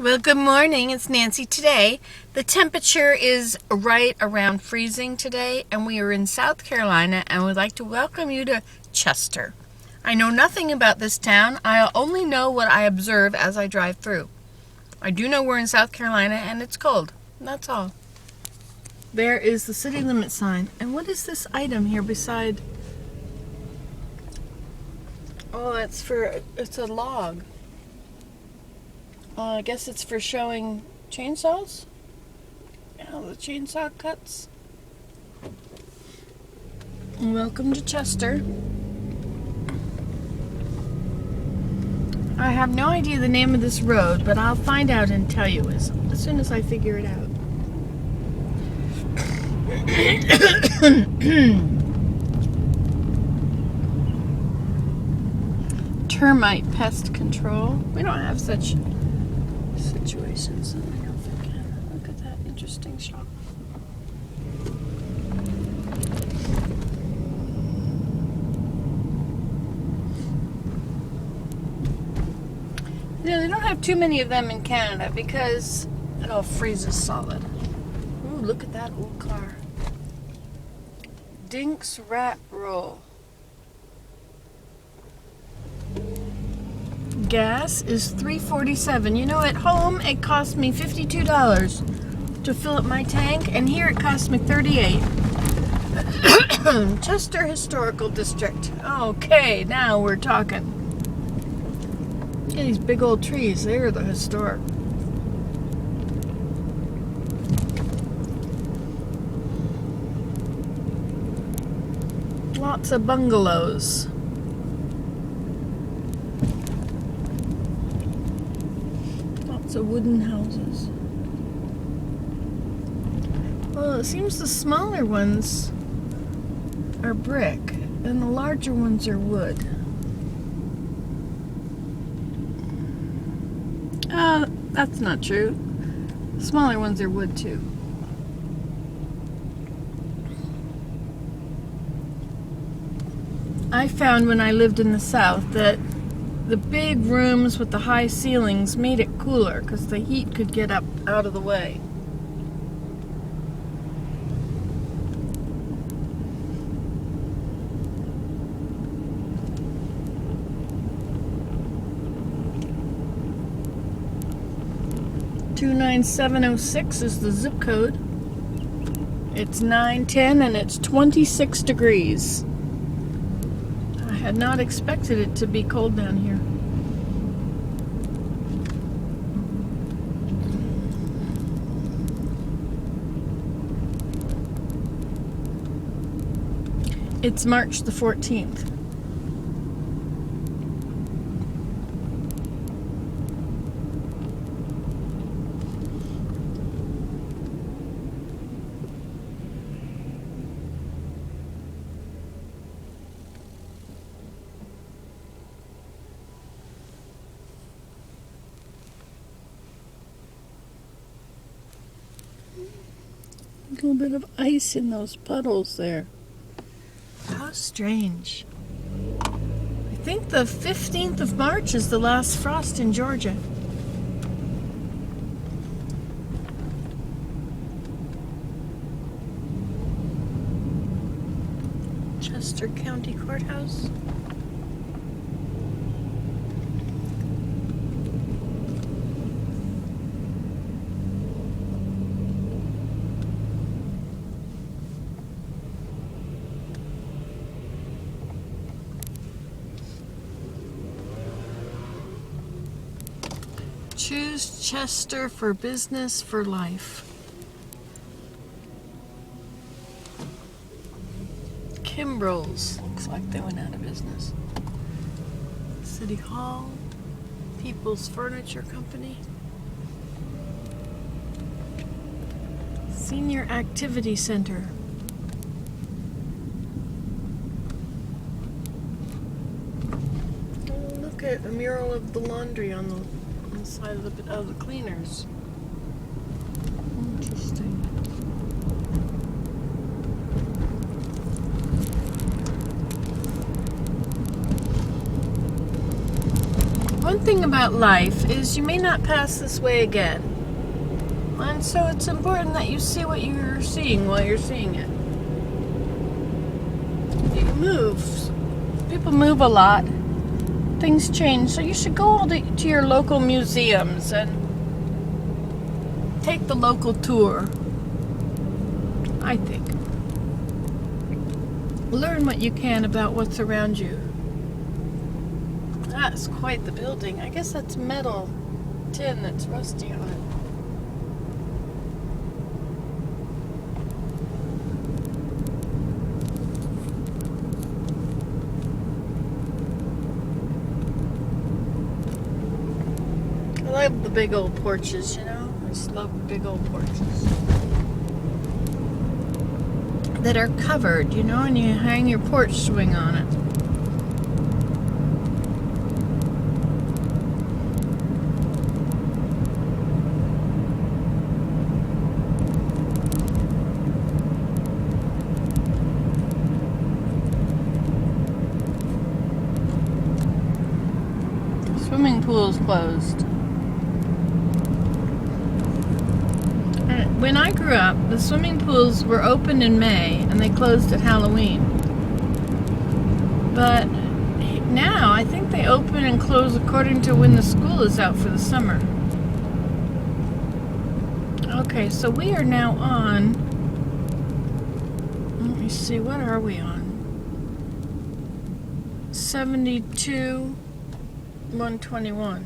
Well, good morning. It's Nancy. Today, the temperature is right around freezing today, and we are in South Carolina, and we'd like to welcome you to Chester. I know nothing about this town. I only know what I observe as I drive through. I do know we're in South Carolina, and it's cold. That's all. There is the city limit sign. And what is this item here beside? Oh, it's a log. I guess it's for showing chainsaws. How the chainsaw cuts. Welcome to Chester. I have no idea the name of this road, but I'll find out and tell you as soon as I figure it out. Termite pest control. We don't have such situations. I don't think. Look at that interesting shop. Yeah, they don't have too many of them in Canada because it all freezes solid. Ooh, look at that old car. Dink's Rat Roll. Gas is $3.47. You know, at home it cost me $52 to fill up my tank, and here it cost me $38. Chester Historical District. Okay, now we're talking. Yeah, these big old trees, they're the historic. Lots of bungalows. Lots of wooden houses. Well, it seems the smaller ones are brick and the larger ones are wood. That's not true. The smaller ones are wood too. I found when I lived in the South that the big rooms with the high ceilings made it cooler because the heat could get up out of the way. $29706 is the zip code. It's 9:10 and it's 26 degrees. I had not expected it to be cold down here. It's March the 14th. A little bit of ice in those puddles there. How strange. I think the 15th of March is the last frost in Georgia. Chester County Courthouse. Choose Chester for business for life. Kimbrell's. Looks like they went out of business. City Hall. People's Furniture Company. Senior Activity Center. Oh, look at a mural of the laundry on the side of the cleaners. Interesting. thing about life is you may not pass this way again. And so it's important that you see what you're seeing while you're seeing it. You move. People move a lot. Things change. So you should go to your local museums and take the local tour, I think. Learn what you can about what's around you. That's quite the building. I guess that's metal tin that's rusty on it. I love the big old porches, you know? I just love big old porches that are covered, you know, and you hang your porch swing on it. Swimming pool's closed. When I grew up, the swimming pools were open in May and they closed at Halloween. But now I think they open and close according to when the school is out for the summer. Okay, so we are now on, let me see, what are we on? 72, 121.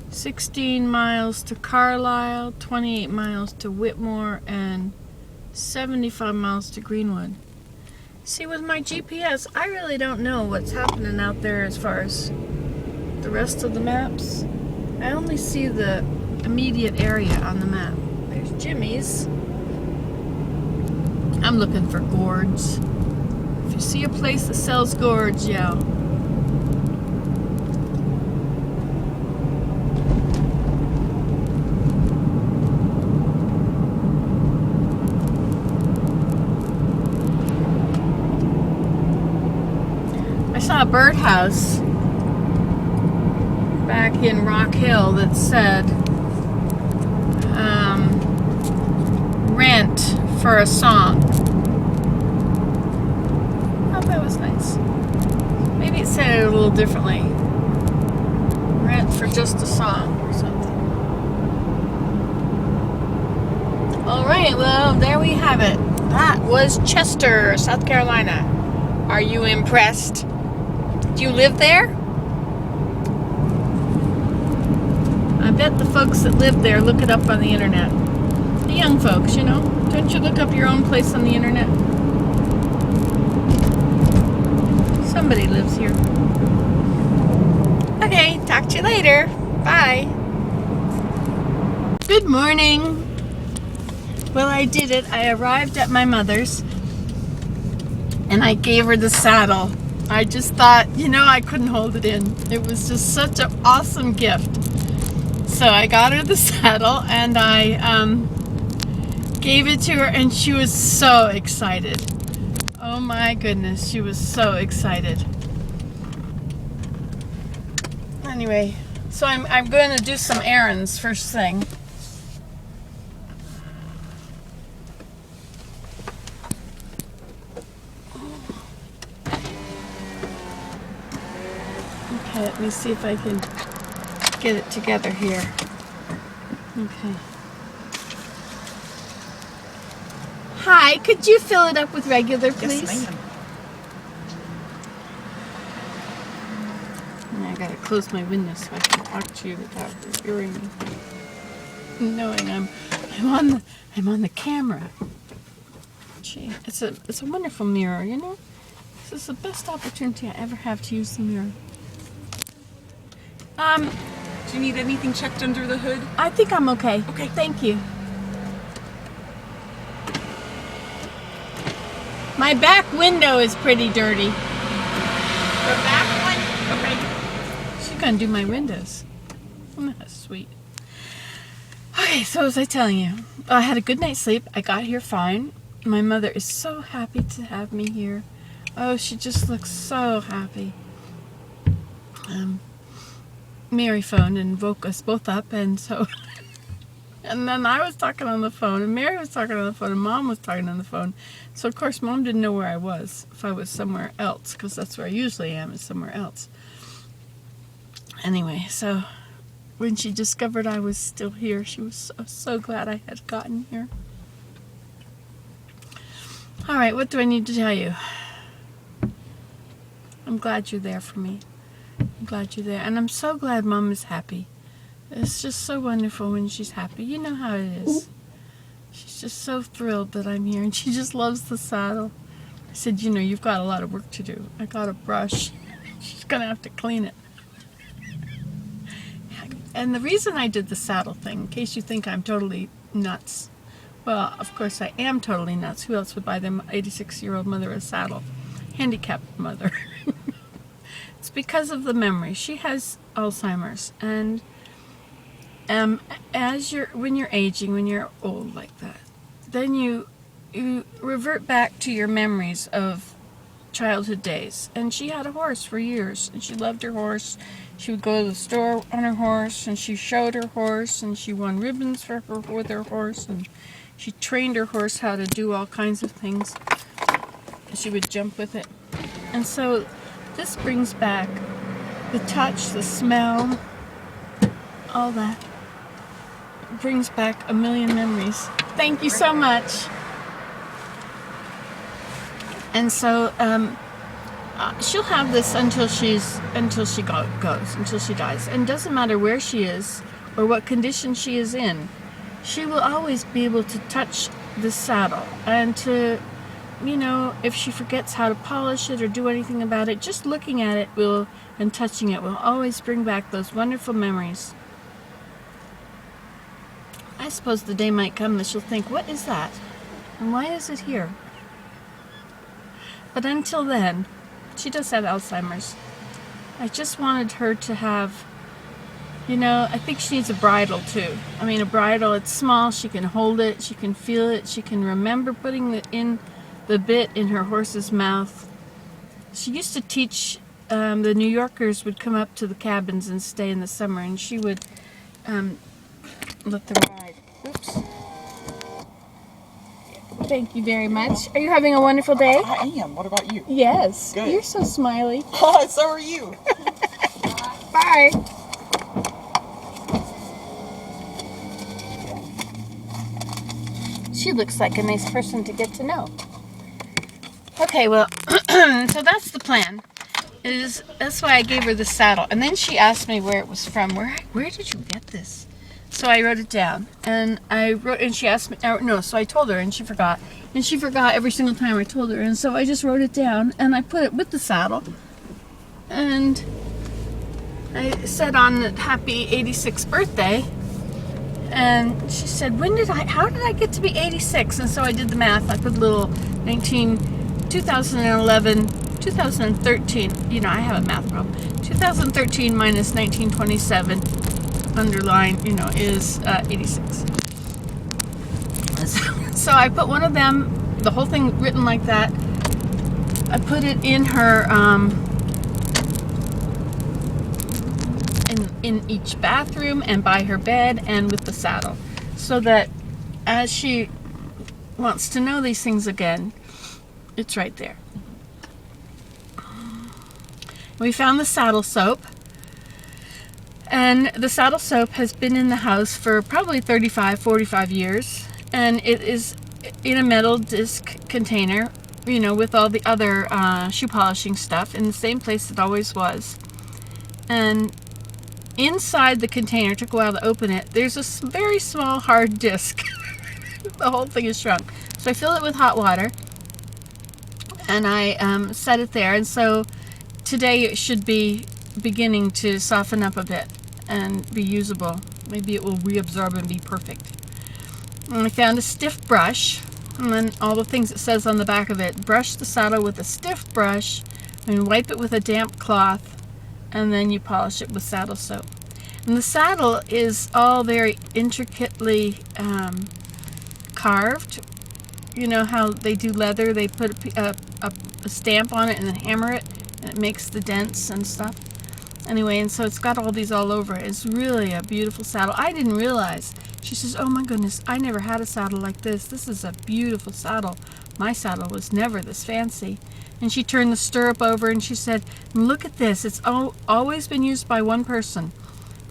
16 miles to Carlisle, 28 miles to Whitmore, and 75 miles to Greenwood. See, with my GPS, I really don't know what's happening out there as far as the rest of the maps. I only see the immediate area on the map. There's Jimmy's. I'm looking for gourds. If you see a place that sells gourds, yell. I saw a birdhouse back in Rock Hill that said rent for a song. Oh, that was nice. Maybe it said it a little differently. Rent for just a song or something. Alright, well, there we have it. That was Chester, South Carolina. Are you impressed? Do you live there? I bet the folks that live there look it up on the internet. The young folks, you know. Don't you look up your own place on the internet? Somebody lives here. Okay, talk to you later. Bye. Good morning. Well, I did it. I arrived at my mother's and I gave her the saddle. I just thought, you know, I couldn't hold it in. It was just such an awesome gift. So I got her the saddle and I gave it to her and she was so excited. Oh my goodness, she was so excited. Anyway, so I'm going to do some errands first thing. Okay, let me see if I can get it together here. Okay. Hi, could you fill it up with regular, please? Yes, ma'am. I gotta close my window so I can talk to you without hearing me. Knowing I'm on the camera. Gee, it's a wonderful mirror, you know? This is the best opportunity I ever have to use the mirror. Do you need anything checked under the hood? I think I'm okay. Okay. Thank you. My back window is pretty dirty. The back one? Okay. She's gonna do my windows. Oh, that's sweet. Okay, so as I was telling you, I had a good night's sleep. I got here fine. My mother is so happy to have me here. Oh, she just looks so happy. Mary phoned and woke us both up, and so and then I was talking on the phone, and Mary was talking on the phone, and Mom was talking on the phone. So of course Mom didn't know where I was, if I was somewhere else, because that's where I usually am, is somewhere else. Anyway, so when she discovered I was still here, she was so glad I had gotten here. All right, what do I need to tell you? I'm glad you're there for me. I'm glad you're there. And I'm so glad Mom is happy. It's just so wonderful when she's happy. You know how it is. She's just so thrilled that I'm here. And she just loves the saddle. I said, you know, you've got a lot of work to do. I got a brush. She's going to have to clean it. And the reason I did the saddle thing, in case you think I'm totally nuts, well, of course I am totally nuts. Who else would buy their 86-year-old mother a saddle? Handicapped mother. It's because of the memory. She has Alzheimer's, and when you're aging, when you're old like that, then you revert back to your memories of childhood days. And she had a horse for years, and she loved her horse. She would go to the store on her horse, and she showed her horse, and she won ribbons for her with her horse, and she trained her horse how to do all kinds of things. She would jump with it. And so this brings back the touch, the smell, all that. It brings back a million memories. Thank you so much. And so she'll have this until she dies. And it doesn't matter where she is or what condition she is in, she will always be able to touch the saddle, and to, you know, if she forgets how to polish it or do anything about it, just looking at it and touching it will always bring back those wonderful memories. I suppose the day might come that she'll think, what is that? And why is it here? But until then, she does have Alzheimer's. I just wanted her to have, you know, I think she needs a bridle too. I mean, a bridle, it's small, she can hold it, she can feel it, she can remember putting the bit in her horse's mouth. She used to teach, the New Yorkers would come up to the cabins and stay in the summer, and she would let them ride. Oops. Thank you very much. Are you having a wonderful day? I am. What about you? Yes. Good. You're so smiley. Oh, so are you. Bye. She looks like a nice person to get to know. Okay, well, so that's the plan. That's why I gave her the saddle. And then she asked me where it was from. Where did you get this? So I wrote it down. And she asked me, so I told her, and she forgot. And she forgot every single time I told her. And so I just wrote it down, and I put it with the saddle. And I said on the happy 86th birthday. And she said, how did I get to be 86? And so I did the math. I put a little 2011, 2013, you know, I have a math problem. 2013 minus 1927, underline, you know, is 86. So I put one of them, the whole thing written like that. I put it in her, in each bathroom and by her bed and with the saddle, so that as she wants to know these things again, it's right there. We found the saddle soap, and the saddle soap has been in the house for probably 45 years, and it is in a metal disc container, you know, with all the other shoe polishing stuff in the same place it always was. And inside the container, it took a while to open it, there's a very small hard disc. The whole thing is shrunk. So I fill it with hot water, and I set it there. And so today it should be beginning to soften up a bit and be usable. Maybe it will reabsorb and be perfect. And I found a stiff brush, and then all the things it says on the back of it. Brush the saddle with a stiff brush and wipe it with a damp cloth, and then you polish it with saddle soap. And the saddle is all very intricately carved. You know how they do leather, they put a stamp on it and then hammer it, and it makes the dents and stuff. Anyway, and so it's got all these all over it. It's really a beautiful saddle. I didn't realize. She says, oh my goodness, I never had a saddle like this. This is a beautiful saddle. My saddle was never this fancy. And she turned the stirrup over and she said, look at this. It's always been used by one person.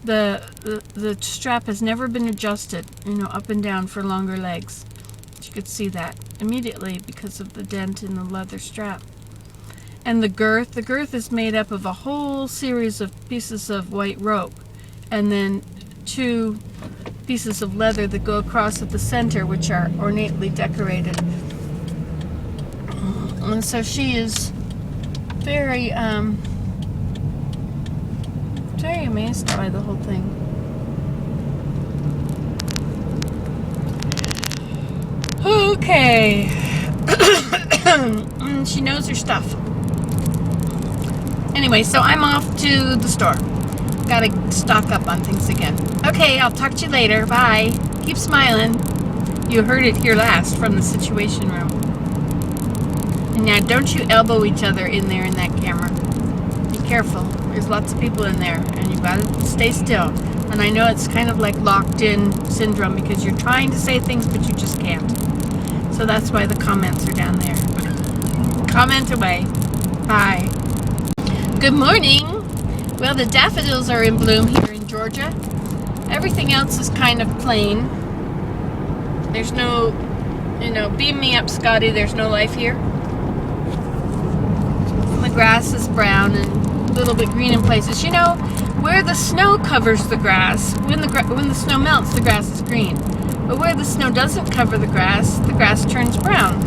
The strap has never been adjusted, up and down for longer legs. You could see that immediately because of the dent in the leather strap. And the girth is made up of a whole series of pieces of white rope and then 2 pieces of leather that go across at the center, which are ornately decorated. And so she is very amazed by the whole thing. Okay. She knows her stuff. Anyway, so I'm off to the store. Gotta stock up on things again. Okay, I'll talk to you later. Bye. Keep smiling. You heard it here last from the Situation Room. And now don't you elbow each other in there in that camera. Be careful. There's lots of people in there and you gotta stay still. And I know it's kind of like locked in syndrome because you're trying to say things but you just can't. So that's why the comments are down there. Comment away. Bye. Good morning. Well, the daffodils are in bloom here in Georgia. Everything else is kind of plain. There's no, beam me up, Scotty. There's no life here. The grass is brown and a little bit green in places. Where the snow covers the grass, when the snow melts, the grass is green. But where the snow doesn't cover the grass turns brown.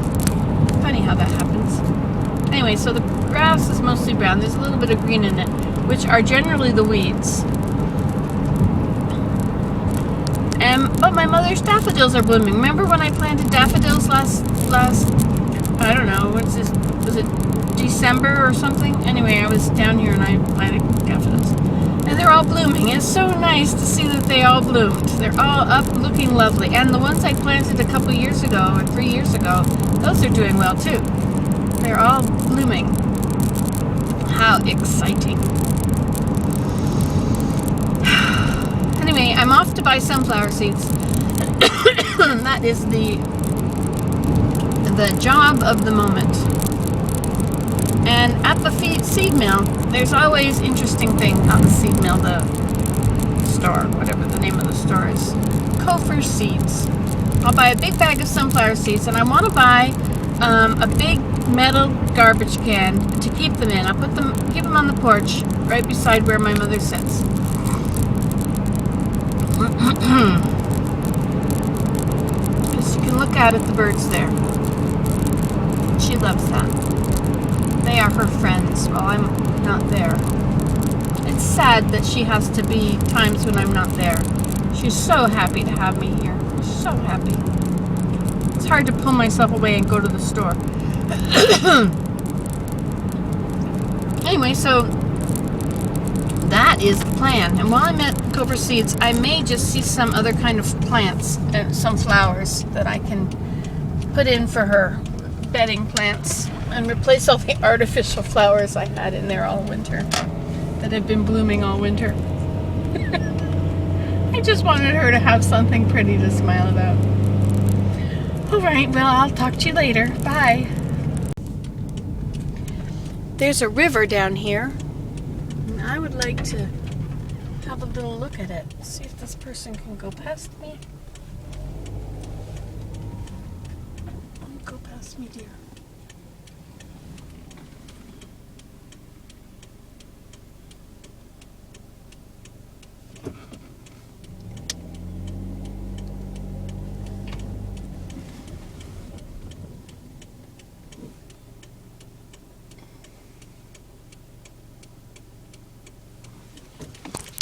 Funny how that happens. Anyway, so the grass is mostly brown. There's a little bit of green in it, which are generally the weeds. But my mother's daffodils are blooming. Remember when I planted daffodils last I don't know, was it December or something? Anyway, I was down here and I planted daffodils. And they're all blooming. It's so nice to see that they all bloomed. They're all up looking lovely. And the ones I planted a couple years ago or 3 years ago, those are doing well too. They're all blooming. How exciting. Anyway, I'm off to buy sunflower seeds. That is the job of the moment. And at the seed mill, there's always interesting things. Not the seed mill, the store, whatever the name of the store is. Kofer Seeds. I'll buy a big bag of sunflower seeds, and I want to buy a big metal garbage can to keep them in. I'll keep them on the porch right beside where my mother sits. Because you can look out at the birds there. She loves that. They are her friends while I'm not there. It's sad that she has to be times when I'm not there. She's so happy to have me here. So happy. It's hard to pull myself away and go to the store. Anyway, so that is the plan. And while I'm at Cobra Seeds, I may just see some other kind of plants, some flowers that I can put in for her bedding plants and replace all the artificial flowers I had in there all winter that have been blooming all winter. I just wanted her to have something pretty to smile about. All right, well, I'll talk to you later. Bye. There's a river down here, and I would like to have a little look at it. See if this person can go past me. Go past me, dear.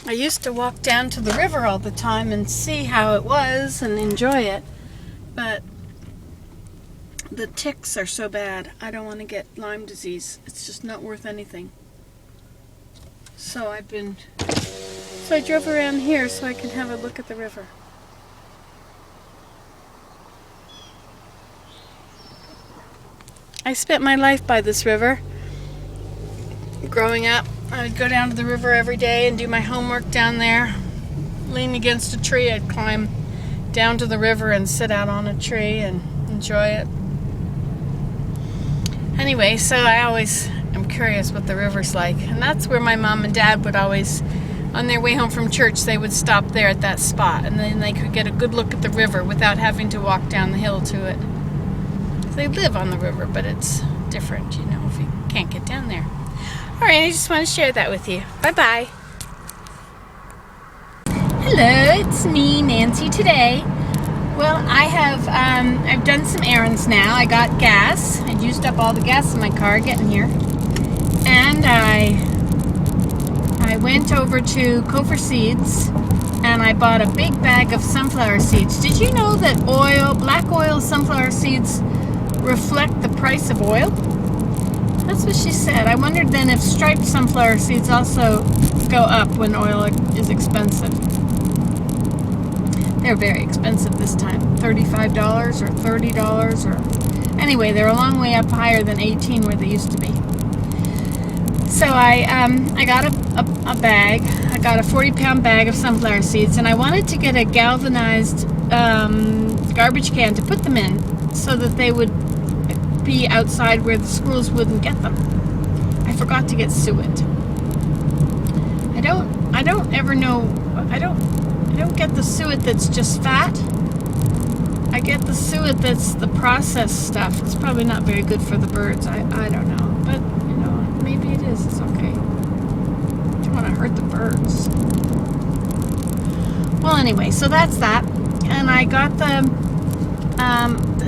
I used to walk down to the river all the time and see how it was and enjoy it, but the ticks are so bad. I don't want to get Lyme disease. It's just not worth anything. So I drove around here so I can have a look at the river. I spent my life by this river growing up. I would go down to the river every day and do my homework down there. Lean against a tree, I'd climb down to the river and sit out on a tree and enjoy it. Anyway, so I always am curious what the river's like. And that's where my mom and dad would always, on their way home from church, they would stop there at that spot. And then they could get a good look at the river without having to walk down the hill to it. They live on the river, but it's different, you know, if you can't get down there. Alright, I just want to share that with you. Bye-bye. Hello, it's me, Nancy, today. Well, I've done some errands now. I got gas. I used up all the gas in my car getting here. And I went over to Gopher Seeds and I bought a big bag of sunflower seeds. Did you know that black oil sunflower seeds reflect the price of oil? That's what she said. I wondered then if striped sunflower seeds also go up when oil is expensive. They're very expensive this time. $35 or $30 or... Anyway, they're a long way up higher than 18 where they used to be. So I got a bag. I got a 40-pound bag of sunflower seeds, and I wanted to get a galvanized garbage can to put them in so that they would be outside where the squirrels wouldn't get them. I forgot to get suet. I don't ever know. I don't get the suet that's just fat. I get the suet that's the processed stuff. It's probably not very good for the birds. I don't know, but you know, maybe it is. It's okay. Don't want to hurt the birds. Well, anyway, so that's that, and I got the.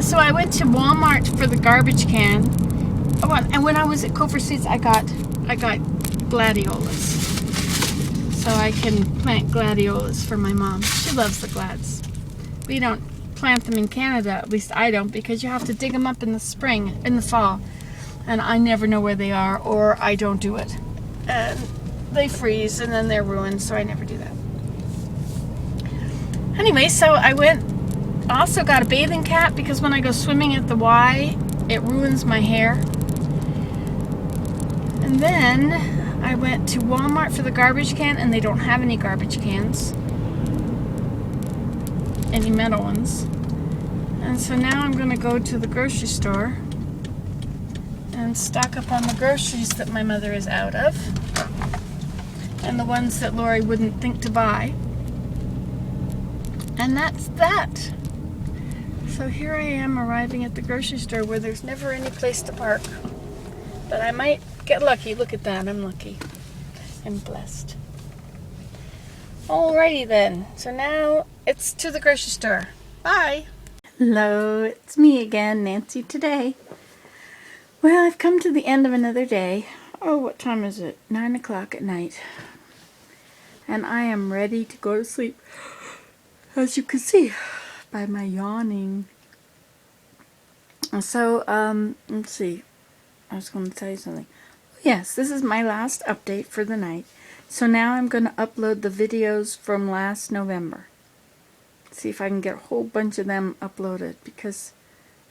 So I went to Walmart for the garbage can. Oh, and when I was at Gopher Seeds, I got gladiolas. So I can plant gladiolas for my mom. She loves the glads. We don't plant them in Canada, at least I don't, because you have to dig them up in the spring, in the fall. And I never know where they are, or I don't do it. And they freeze and then they're ruined, so I never do that. Anyway, so I also got a bathing cap because when I go swimming at the Y, it ruins my hair. And then I went to Walmart for the garbage can, and they don't have any garbage cans. Any metal ones. And so now I'm going to go to the grocery store and stock up on the groceries that my mother is out of. And the ones that Lori wouldn't think to buy. And that's that. So here I am arriving at the grocery store where there's never any place to park. But I might get lucky. Look at that. I'm lucky. I'm blessed. Alrighty then. So now it's to the grocery store. Bye. Hello. It's me again, Nancy, today. Well, I've come to the end of another day. Oh, what time is it? 9 o'clock at night. And I am ready to go to sleep. As you can see by my yawning. So, let's see. I was going to tell you something. Yes, this is my last update for the night. So now I'm going to upload the videos from last November. See if I can get a whole bunch of them uploaded, because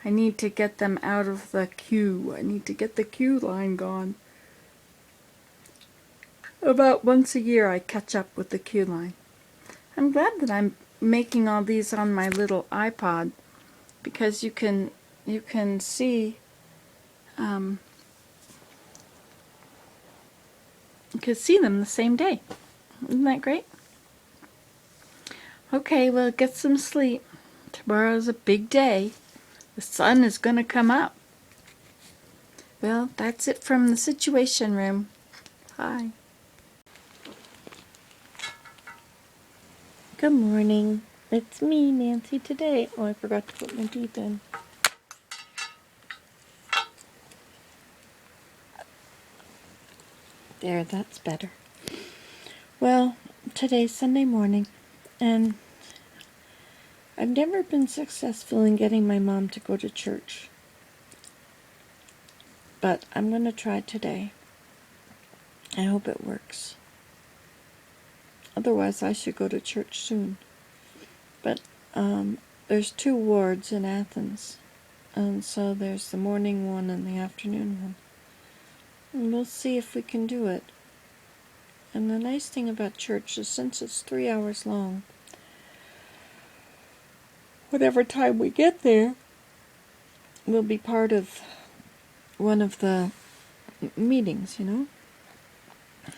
I need to get them out of the queue. I need to get the queue line gone. About once a year I catch up with the queue line. I'm glad that I'm making all these on my little iPod, because you can see you can see them the same day. Isn't that great? Okay, well, get some sleep. Tomorrow's a big day. The sun is going to come up. Well, that's it from the Situation Room. Bye. Good morning. It's me, Nancy, today. Oh, I forgot to put my teeth in. There, that's better. Well, today's Sunday morning, and I've never been successful in getting my mom to go to church. But I'm going to try today. I hope it works. Otherwise, I should go to church soon. But there's 2 wards in Athens. And so there's the morning one and the afternoon one. And we'll see if we can do it. And the nice thing about church is since it's 3 hours long, whatever time we get there, we'll be part of one of the meetings, you know?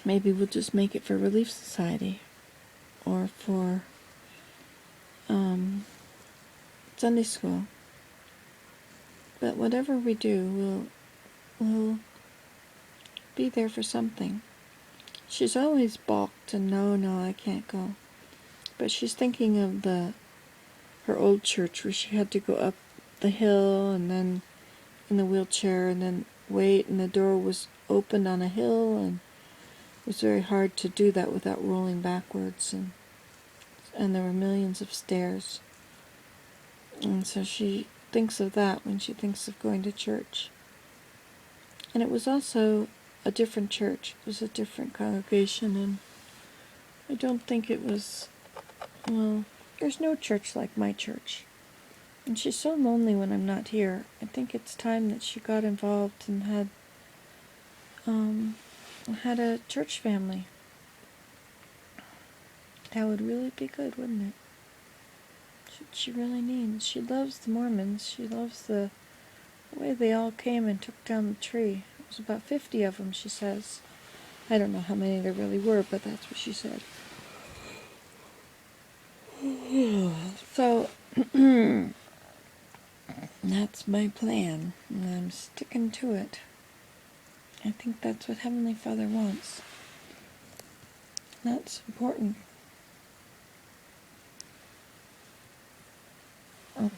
Maybe we'll just make it for Relief Society or for Sunday school. But whatever we do, we'll be there for something. She's always balked and no, I can't go. But she's thinking of her old church where she had to go up the hill and then in the wheelchair and then wait, and the door was opened on a hill, and it was very hard to do that without rolling backwards, and there were millions of stairs. And so she thinks of that when she thinks of going to church. And it was also a different church. It was a different congregation, and I don't think it was, well, there's no church like my church. And she's so lonely when I'm not here. I think it's time that she got involved and had a church family. That would really be good, wouldn't it? She really needs. She loves the Mormons. She loves the way they all came and took down the tree. It was about 50 of them, she says. I don't know how many there really were, but that's what she said. So, that's my plan, and I'm sticking to it. I think that's what Heavenly Father wants. That's important. Oh,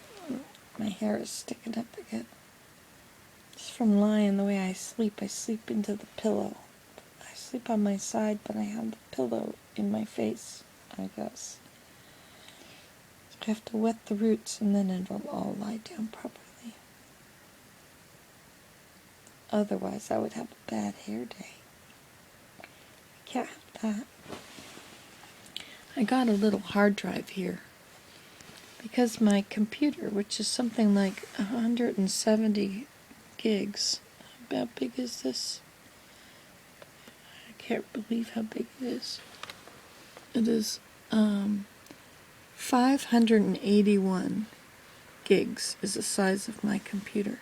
my hair is sticking up again. It's from lying the way I sleep. I sleep into the pillow. I sleep on my side, but I have the pillow in my face, I guess. I have to wet the roots and then it'll all lie down properly. Otherwise, I would have a bad hair day. I can't have that. I got a little hard drive here because my computer, which is something like 170 gigs, how big is this? I can't believe how big it is. It is 581 gigs is the size of my computer.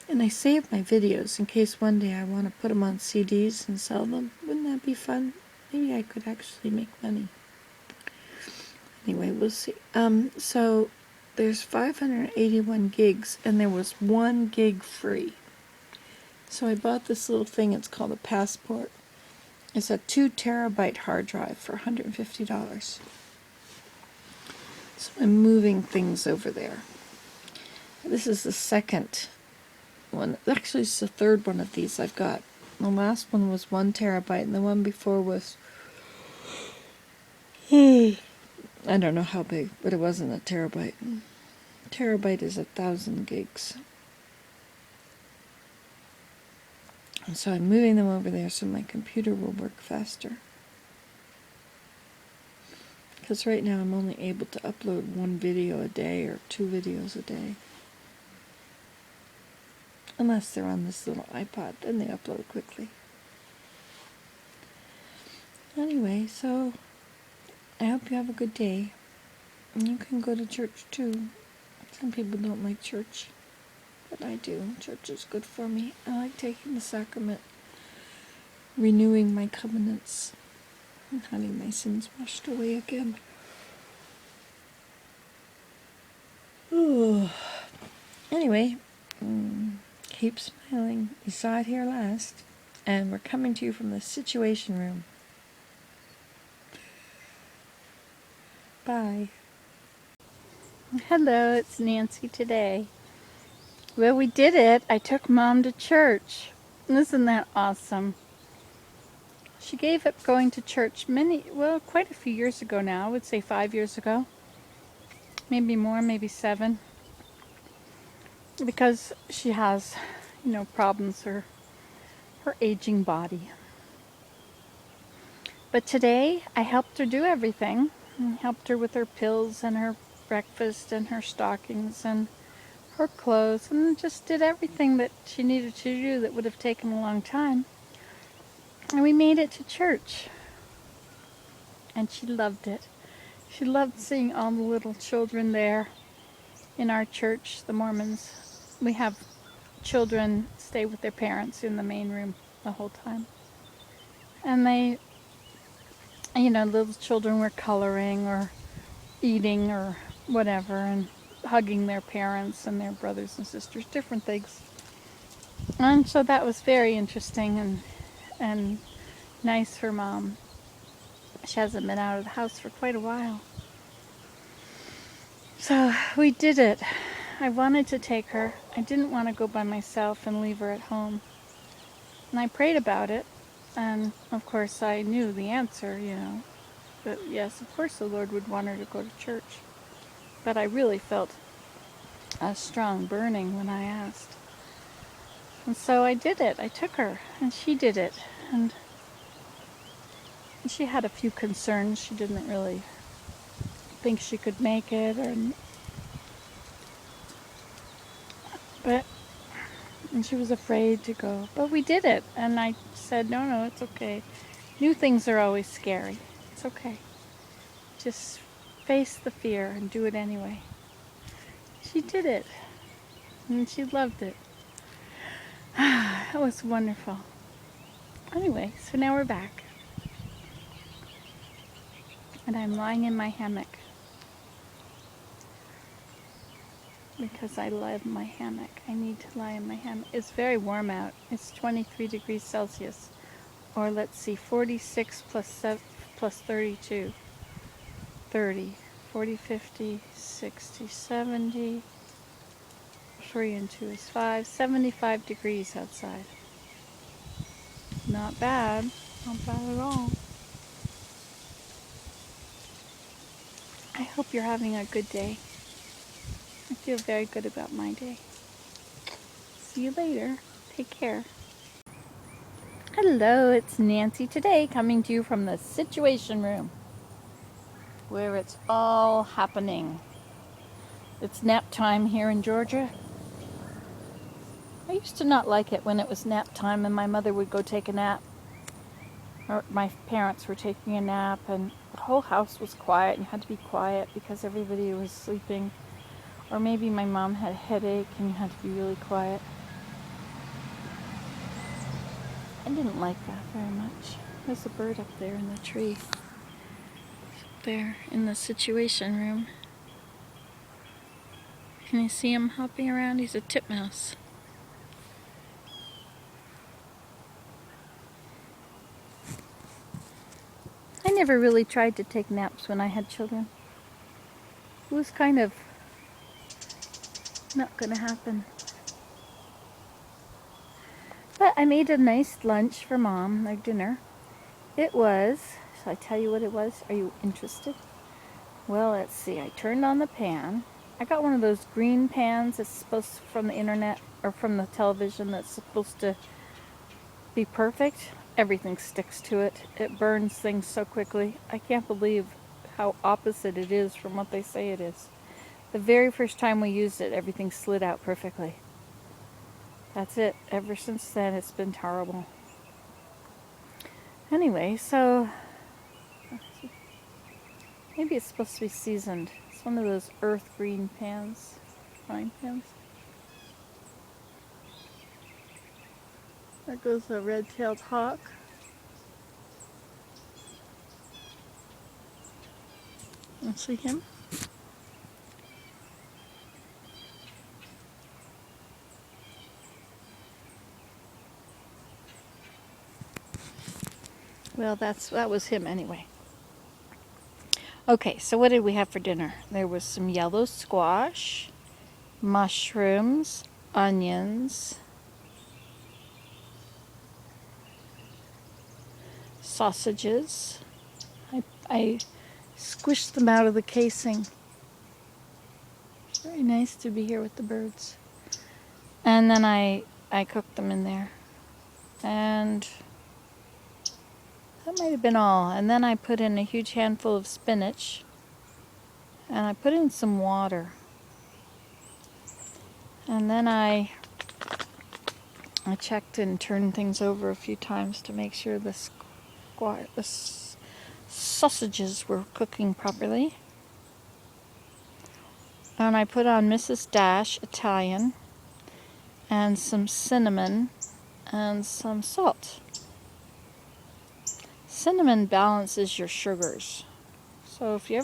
And I save my videos in case one day I want to put them on CDs and sell them. Wouldn't that be fun? Maybe I could actually make money. Anyway, we'll see. So there's 581 gigs, and there was 1 gig free. So I bought this little thing. It's called a Passport. It's a 2 terabyte hard drive for $150. So I'm moving things over there. This is the second one. Actually, it's the third one of these I've got. The last one was 1 terabyte, and the one before was I don't know how big, but it wasn't a terabyte. Terabyte is 1,000 gigs. And so I'm moving them over there so my computer will work faster. Because right now I'm only able to upload 1 video a day or 2 videos a day. Unless they're on this little iPod, then they upload quickly. Anyway, so I hope you have a good day. And you can go to church too. Some people don't like church, but I do. Church is good for me. I like taking the sacrament, renewing my covenants, and having my sins washed away again. Ooh. Anyway, keep smiling. You saw it here last. And we're coming to you from the Situation Room. Bye. Hello, it's Nancy today. Well, we did it. I took Mom to church. Isn't that awesome? She gave up going to church quite a few years ago now. I would say 5 years ago. Maybe more, maybe 7. Because she has, problems with her aging body. But today, I helped her do everything. I helped her with her pills and her breakfast and her stockings and her clothes, and just did everything that she needed to do that would have taken a long time. And we made it to church. and she loved it. She loved seeing all the little children there in our church, the Mormons. We have children stay with their parents in the main room the whole time. And they, little children were coloring or eating or whatever and hugging their parents and their brothers and sisters, different things. And so that was very interesting and nice for Mom. She hasn't been out of the house for quite a while. So we did it. I wanted to take her. I didn't want to go by myself and leave her at home. And I prayed about it. And of course I knew the answer, That yes, of course the Lord would want her to go to church. But I really felt a strong burning when I asked. And so I did it. I took her, and she did it. And she had a few concerns. She didn't really think she could make it, and she was afraid to go. But we did it, and I said, no, it's okay. New things are always scary. It's okay. Just face the fear and do it anyway. She did it, and she loved it. It was wonderful. Anyway, so now we're back. And I'm lying in my hammock. Because I love my hammock. I need to lie in my hammock. It's very warm out. It's 23 degrees Celsius. Or let's see, 46 plus 32. 30, 40, 50, 60, 70. 3 and 2 is 5. 75 degrees outside. Not bad. Not bad at all. I hope you're having a good day. I feel very good about my day. See you later. Take care. Hello, it's Nancy today, coming to you from the Situation Room, where it's all happening. It's nap time here in Georgia. I used to not like it when it was nap time and my mother would go take a nap, or my parents were taking a nap, and the whole house was quiet, and you had to be quiet because everybody was sleeping. Or maybe my mom had a headache and you had to be really quiet. I didn't like that very much. There's a bird up there in the tree. Up there in the Situation Room. Can you see him hopping around? He's a titmouse. I never really tried to take naps when I had children. It was kind of not gonna happen. But I made a nice lunch for Mom, like dinner. It was, shall I tell you what it was? Are you interested? Well, let's see. I turned on the pan. I got one of those green pans that's supposed to, from the internet or from the television, that's supposed to be perfect. Everything sticks to it. It burns things so quickly. I can't believe how opposite it is from what they say it is. The very first time we used it, everything slid out perfectly. That's it. Ever since then, it's been terrible. Anyway, so maybe it's supposed to be seasoned. It's one of those earth green pans, frying pans. There goes a red-tailed hawk. You see him? Well, that was him anyway. Okay, so what did we have for dinner? There was some yellow squash, mushrooms, onions, sausages. I squished them out of the casing. Very nice to be here with the birds. And then I cooked them in there. And that might have been all. And then I put in a huge handful of spinach. And I put in some water. And then I checked and turned things over a few times to make sure the sausages were cooking properly. And I put on Mrs. Dash Italian and some cinnamon and some salt. Cinnamon balances your sugars. So if you're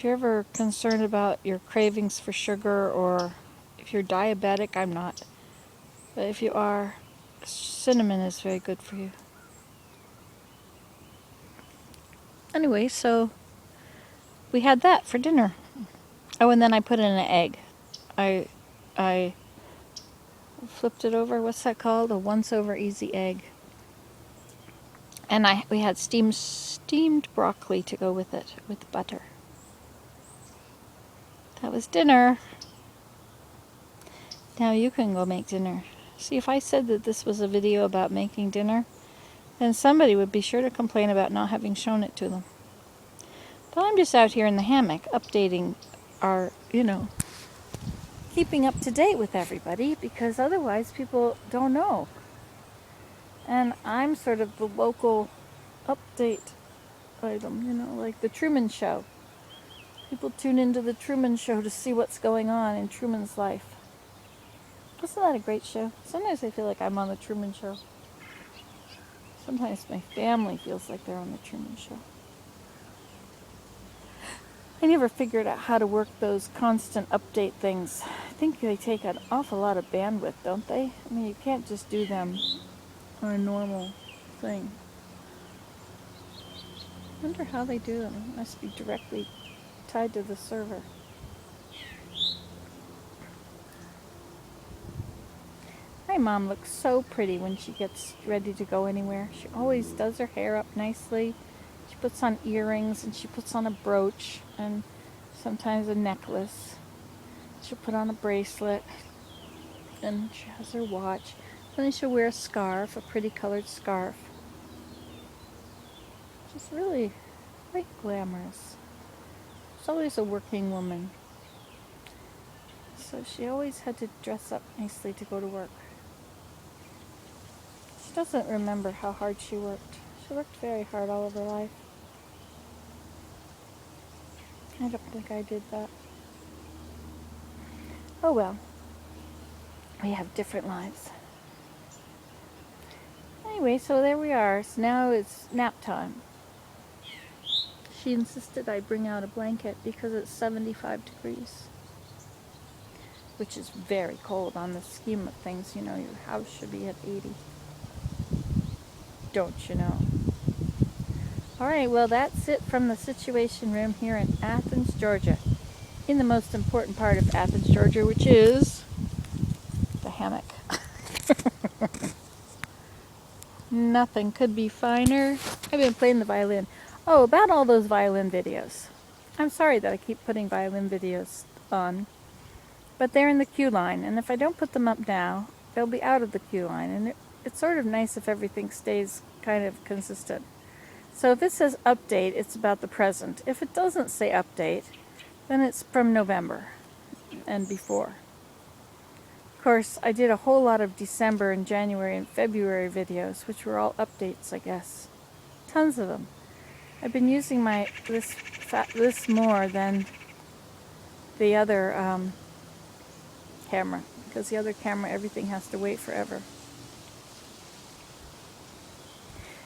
ever concerned about your cravings for sugar, or if you're diabetic, I'm not, but if you are, cinnamon is very good for you. Anyway, so we had that for dinner. Oh, and then I put in an egg. I flipped it over. What's that called? A once-over easy egg. And we had steamed broccoli to go with it, with butter. That was dinner. Now you can go make dinner. See, if I said that this was a video about making dinner, then somebody would be sure to complain about not having shown it to them. But I'm just out here in the hammock updating our, keeping up to date with everybody, because otherwise people don't know. And I'm sort of the local update item, like the Truman Show. People tune into the Truman Show to see what's going on in Truman's life. Isn't that a great show? Sometimes I feel like I'm on the Truman Show. Sometimes my family feels like they're on the Truman Show. I never figured out how to work those constant update things. I think they take an awful lot of bandwidth, don't they? I mean, you can't just do them on a normal thing. I wonder how they do them. It must be directly tied to the server. My mom looks so pretty when she gets ready to go anywhere. She always does her hair up nicely. She puts on earrings, and she puts on a brooch, and sometimes a necklace. She'll put on a bracelet, and she has her watch. And then she'll wear a scarf, a pretty colored scarf. She's really quite glamorous. She's always a working woman. So she always had to dress up nicely to go to work. She doesn't remember how hard she worked. She worked very hard all of her life. I don't think I did that. Oh well. We have different lives. Anyway, so there we are. So now it's nap time. She insisted I bring out a blanket because it's 75 degrees. Which is very cold on the scheme of things. Your house should be at 80. Don't you know? Alright, well that's it from the Situation Room here in Athens, Georgia. In the most important part of Athens, Georgia, which is the hammock. Nothing could be finer. I've been playing the violin. Oh, about all those violin videos. I'm sorry that I keep putting violin videos on. But they're in the queue line, and if I don't put them up now, they'll be out of the queue line. And it's sort of nice if everything stays kind of consistent. So if it says update, it's about the present. If it doesn't say update, then it's from November and before. Of course, I did a whole lot of December and January and February videos, which were all updates, I guess. Tons of them. I've been using this more than the other camera, because the other camera, everything has to wait forever.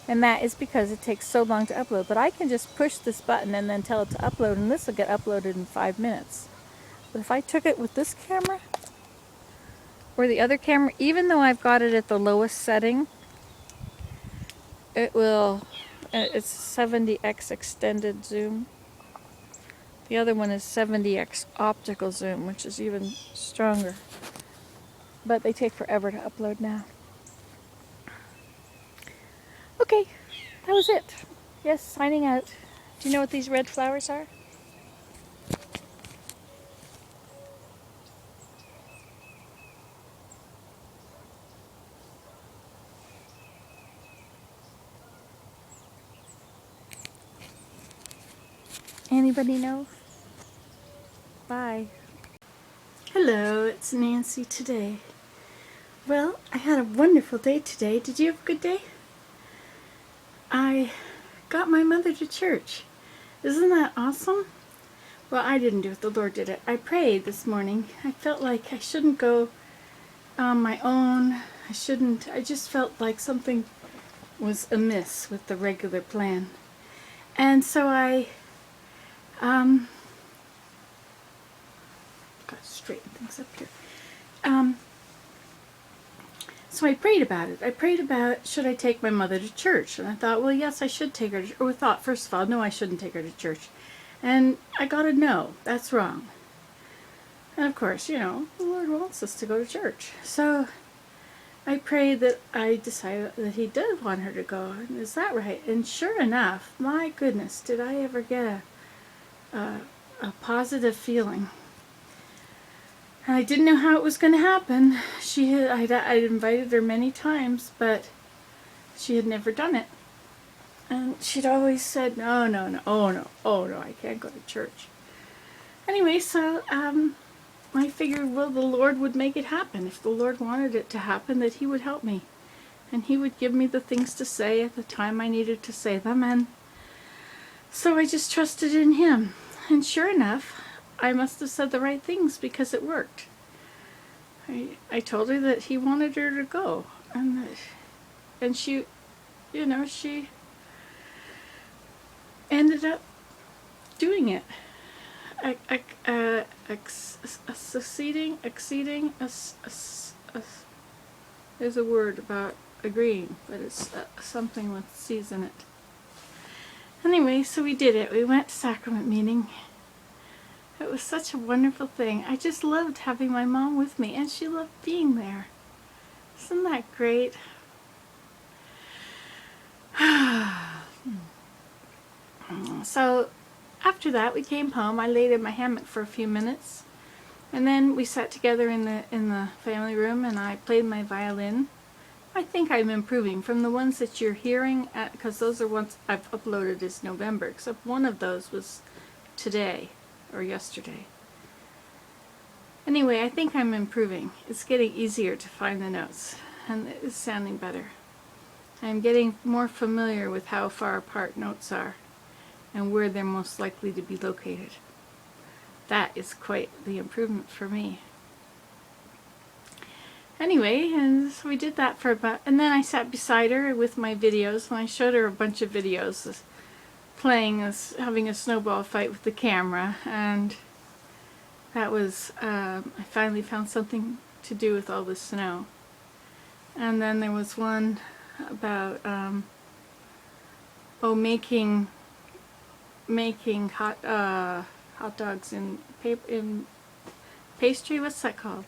And that is because it takes so long to upload. But I can just push this button and then tell it to upload, and this will get uploaded in 5 minutes. But if I took it with this camera, or the other camera, even though I've got it at the lowest setting, it's 70x extended zoom. The other one is 70x optical zoom, which is even stronger. But they take forever to upload now. Okay, that was it. Yes, signing out. Do you know what these red flowers are? Anybody know? Bye. Hello, it's Nancy today. Well, I had a wonderful day today. Did you have a good day? I got my mother to church. Isn't that awesome? Well, I didn't do it. The Lord did it. I prayed this morning. I felt like I shouldn't go on my own. I just felt like something was amiss with the regular plan. And so I got to straighten things up here. So I prayed about it. I prayed about, should I take my mother to church? And I thought, well, yes, I should take her to, or thought, first of all, no, I shouldn't take her to church. And I got a no, that's wrong. And of course, you know, the Lord wants us to go to church. So I prayed that I decided that He did want her to go. And is that right? And sure enough, my goodness, did I ever get a positive feeling. And I didn't know how it was going to happen. I'd invited her many times, but she had never done it. And she'd always said, no, I can't go to church. Anyway, so I figured, well, the Lord would make it happen. If the Lord wanted it to happen, that He would help me. And He would give me the things to say at the time I needed to say them. And so I just trusted in Him. And sure enough, I must have said the right things because it worked. I told her that He wanted her to go. And she, you know, she ended up doing it. There's a word about agreeing, but it's something with C's in it. Anyway, so we did it. We went to sacrament meeting. It was such a wonderful thing. I just loved having my mom with me, and she loved being there. Isn't that great? So after that, we came home. I laid in my hammock for a few minutes, and then we sat together in the family room, and I played my violin. I think I'm improving from the ones that you're hearing, because those are ones I've uploaded as November, except one of those was today or yesterday. Anyway, I think I'm improving. It's getting easier to find the notes, and it's sounding better. I'm getting more familiar with how far apart notes are and where they're most likely to be located. That is quite the improvement for me. Anyway, and so we did that for about, and then I sat beside her with my videos, and I showed her a bunch of videos having a snowball fight with the camera, and that was, I finally found something to do with all the snow. And then there was one about, making hot dogs in pastry. What's that called?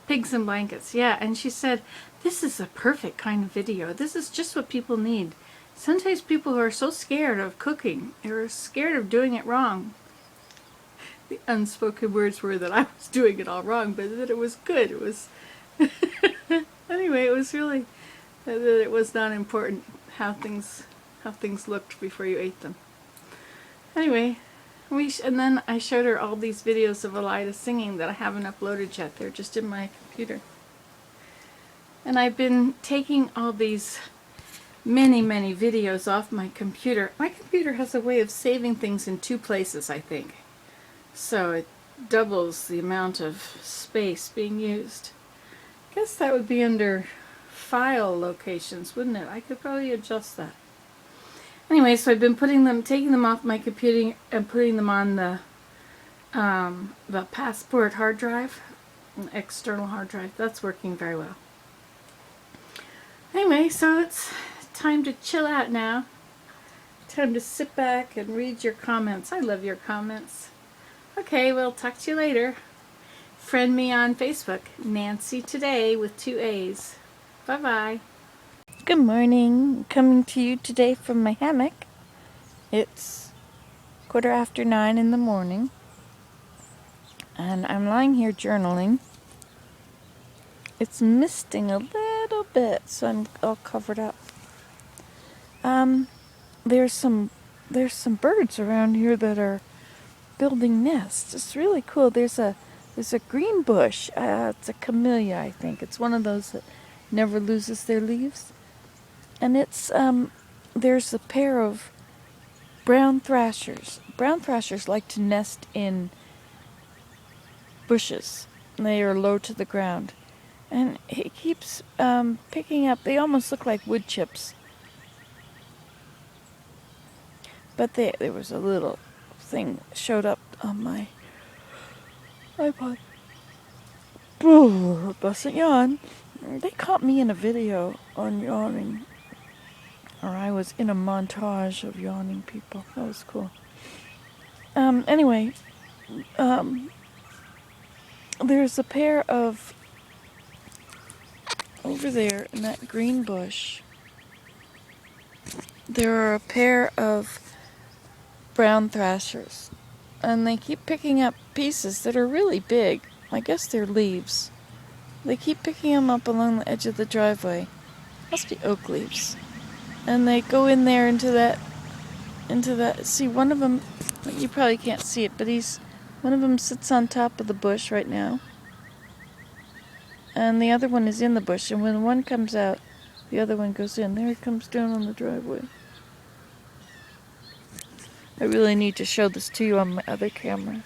Pigs in blankets. Yeah, and she said, this is a perfect kind of video. This is just what people need. Sometimes people are so scared of cooking. They're scared of doing it wrong. The unspoken words were that I was doing it all wrong, but that it was good. It was anyway, it was really that it was not important how things looked before you ate them. Anyway, and then I showed her all these videos of Elida singing that I haven't uploaded yet. They're just in my computer. And I've been taking all these many videos off my computer. My computer has a way of saving things in 2 places, I think. So it doubles the amount of space being used. I guess that would be under file locations, wouldn't it? I could probably adjust that. Anyway, so I've been taking them off my computer and putting them on the Passport hard drive, an external hard drive. That's working very well. Anyway, so it's time to chill out now. Time to sit back and read your comments. I love your comments. Okay, well, talk to you later. Friend me on Facebook, Nancy Today with 2 A's. Bye-bye. Good morning. Coming to you today from my hammock. It's 9:15 in the morning, and I'm lying here journaling. It's misting a little bit, so I'm all covered up. There's some birds around here that are building nests. It's really cool. There's a green bush. It's a camellia, I think. It's one of those that never loses their leaves. And it's there's a pair of brown thrashers. Brown thrashers like to nest in bushes. They are low to the ground. And he keeps picking up, they almost look like wood chips. But there was a little thing showed up on my iPod. Mustn't yawn. They caught me in a video on yawning. Or I was in a montage of yawning people. That was cool. Anyway, there's a pair of, over there in that green bush, there are a pair of brown thrashers. And they keep picking up pieces that are really big. I guess they're leaves. They keep picking them up along the edge of the driveway. Must be oak leaves. And they go in there into that, see, one of them, you probably can't see it, but one of them sits on top of the bush right now. And the other one is in the bush, and when one comes out, the other one goes in. There it comes down on the driveway. I really need to show this to you on my other camera.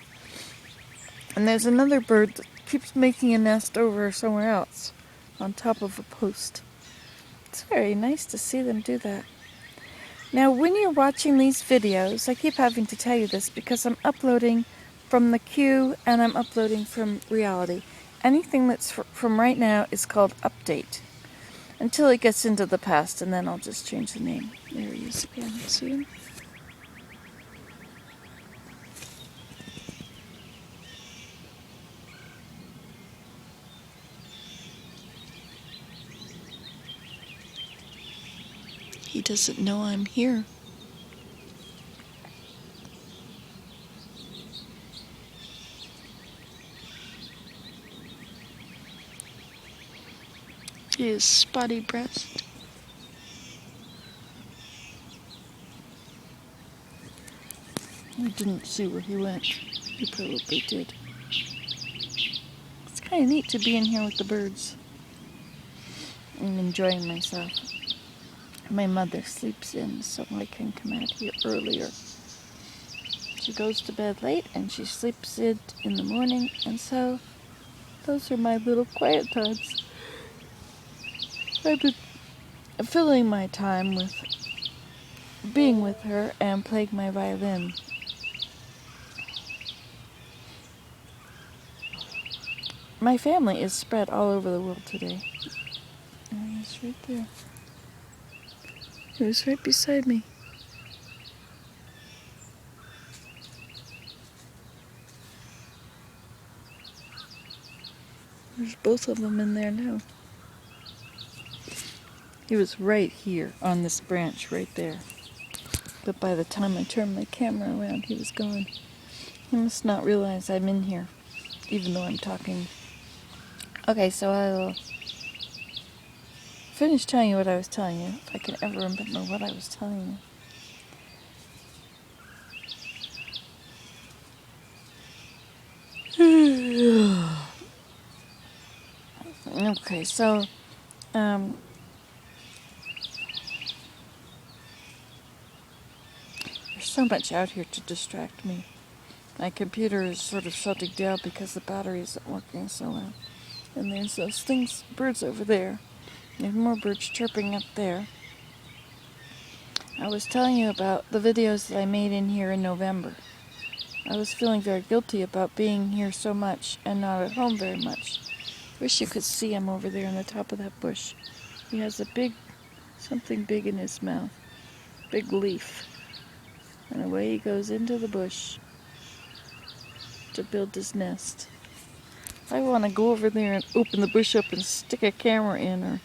And there's another bird that keeps making a nest over somewhere else, on top of a post. It's very nice to see them do that. Now, when you're watching these videos, I keep having to tell you this because I'm uploading from the queue and I'm uploading from reality. Anything that's from right now is called update. Until it gets into the past, and then I'll just change the name. There he is again. See him? He doesn't know I'm here. His spotty breast. I didn't see where he went. He probably did. It's kind of neat to be in here with the birds. I'm enjoying myself. My mother sleeps in, so I can come out here earlier. She goes to bed late, and she sleeps in the morning, and so those are my little quiet times. I've been filling my time with being with her and playing my violin. My family is spread all over the world today. There he is right there. He was right beside me. There's both of them in there now. He was right here on this branch right there. But by the time I turned my camera around, he was gone. He must not realize I'm in here, even though I'm talking. Okay, so I'll finish telling you what I was telling you, if I can ever remember what I was telling you. Okay, so, there's so much out here to distract me. My computer is sort of shutting down because the battery isn't working so well. And there's those things, birds over there. There's more birds chirping up there. I was telling you about the videos that I made in here in November. I was feeling very guilty about being here so much and not at home very much. Wish you could see him over there on the top of that bush. He has something big in his mouth. Big leaf. And away he goes into the bush to build his nest. I want to go over there and open the bush up and stick a camera in or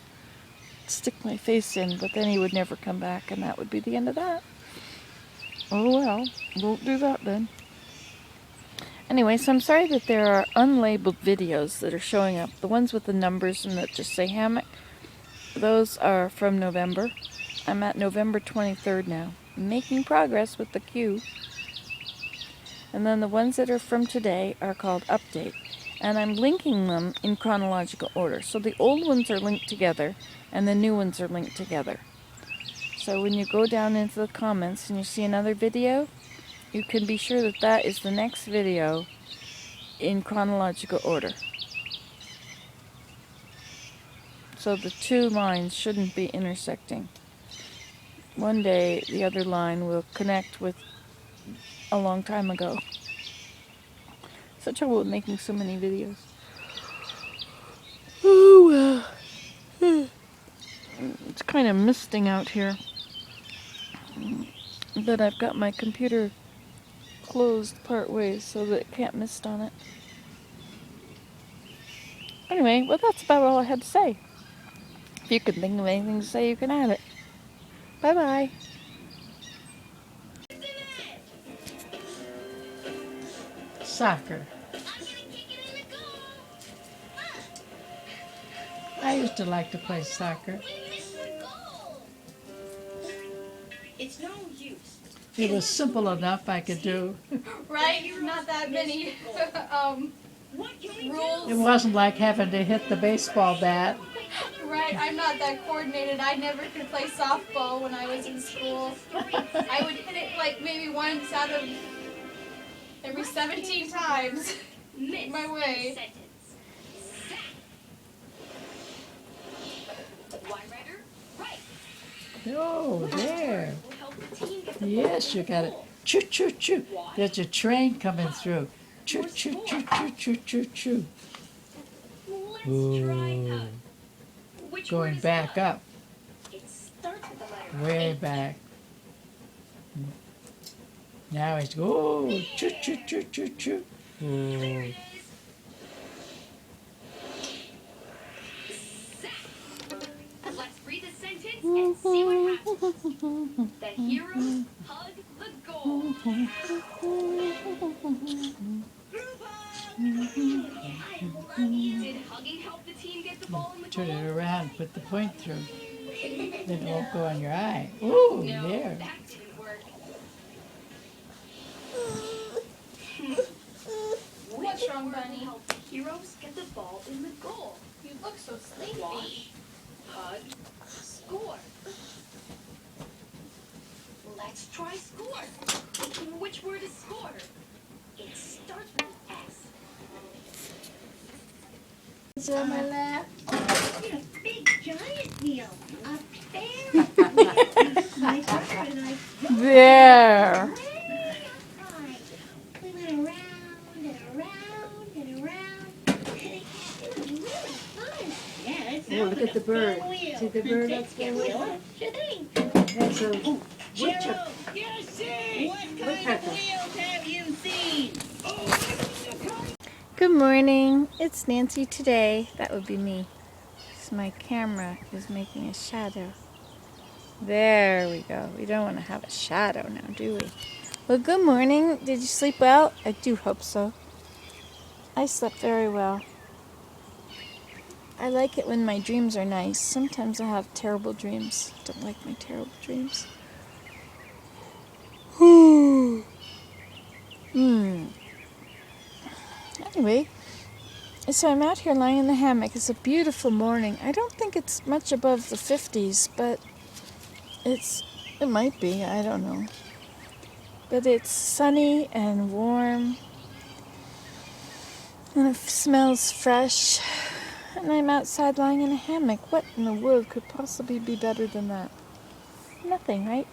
stick my face in, but then he would never come back, and that would be the end of that. Oh well, won't do that then. Anyway, so I'm sorry that there are unlabeled videos that are showing up. The ones with the numbers and that just say hammock, those are from November. I'm at November 23rd now. I'm making progress with the queue. And then the ones that are from today are called update. And I'm linking them in chronological order. So the old ones are linked together, and the new ones are linked together. So when you go down into the comments and you see another video, you can be sure that that is the next video in chronological order. So the two lines shouldn't be intersecting. One day the other line will connect with a long time ago. Such trouble with making so many videos. Oh well. It's kind of misting out here. But I've got my computer closed part ways so that it can't mist on it. Anyway, well that's about all I had to say. If you can think of anything to say, you can add it. Bye-bye. Soccer. I used to like to play soccer. It's no use. It was simple enough I could do. Right? Not that many rules. It wasn't like having to hit the baseball bat. Right? I'm not that coordinated. I never could play softball when I was in school. I would hit it like maybe once out of every 17 times my way. Oh, there. Yes, you got it. Choo, choo, choo. There's a train coming through. Choo, choo, choo, choo, choo, choo, choo. Ooh. Going back up. Way back. Now it's go. Choo, choo, choo, choo, choo. Ooh. Let's read the sentence and see what happens. The heroes hug the goal. Did hugging help the team get the ball in the Turn goal? it around, put the point through. Then it won't go on your eye. Ooh, No, there. that didn't work. What's wrong, Which word Bunny? helped the heroes get the ball in the goal? You look so sleepy. Wash, hug, score. Let's try score. Which word is score? It starts with S. Is it on my lap? A big giant wheel up there. My brother and I There. way up high. We went around and around and around. It was really fun. Yeah, it Oh, look at the bird. wheel. See the bird up there? What you think? That's a woodchuck. Woodpecker. Good morning. It's Nancy today. That would be me. 'Cause my camera is making a shadow. There we go. We don't want to have a shadow now, do we? Well, good morning. Did you sleep well? I do hope so. I slept very well. I like it when my dreams are nice. Sometimes I have terrible dreams. Don't like my terrible dreams. Anyway, so I'm out here lying in the hammock. It's a beautiful morning. I don't think it's much above the 50s, but it might be. I don't know. But it's sunny and warm, and it smells fresh. And I'm outside lying in a hammock. What in the world could possibly be better than that? Nothing, right?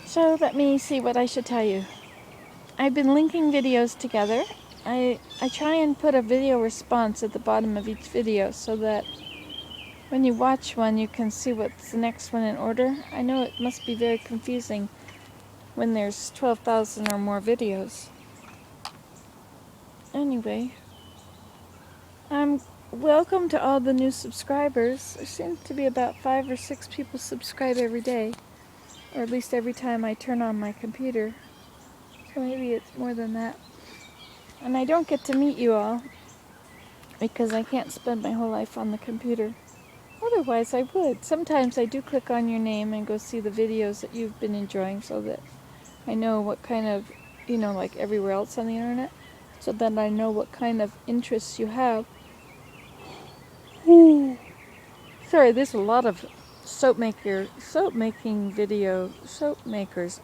So let me see what I should tell you. I've been linking videos together. I try and put a video response at the bottom of each video so that when you watch one you can see what's the next one in order. I know it must be very confusing when there's 12,000 or more videos. Anyway, welcome to all the new subscribers. There seem to be about 5 or 6 people subscribe every day, or at least every time I turn on my computer. So maybe it's more than that. And I don't get to meet you all because I can't spend my whole life on the computer. Otherwise I would. Sometimes I do click on your name and go see the videos that you've been enjoying so that I know what kind of, like everywhere else on the internet, so that I know what kind of interests you have. Sorry, there's a lot of soap makers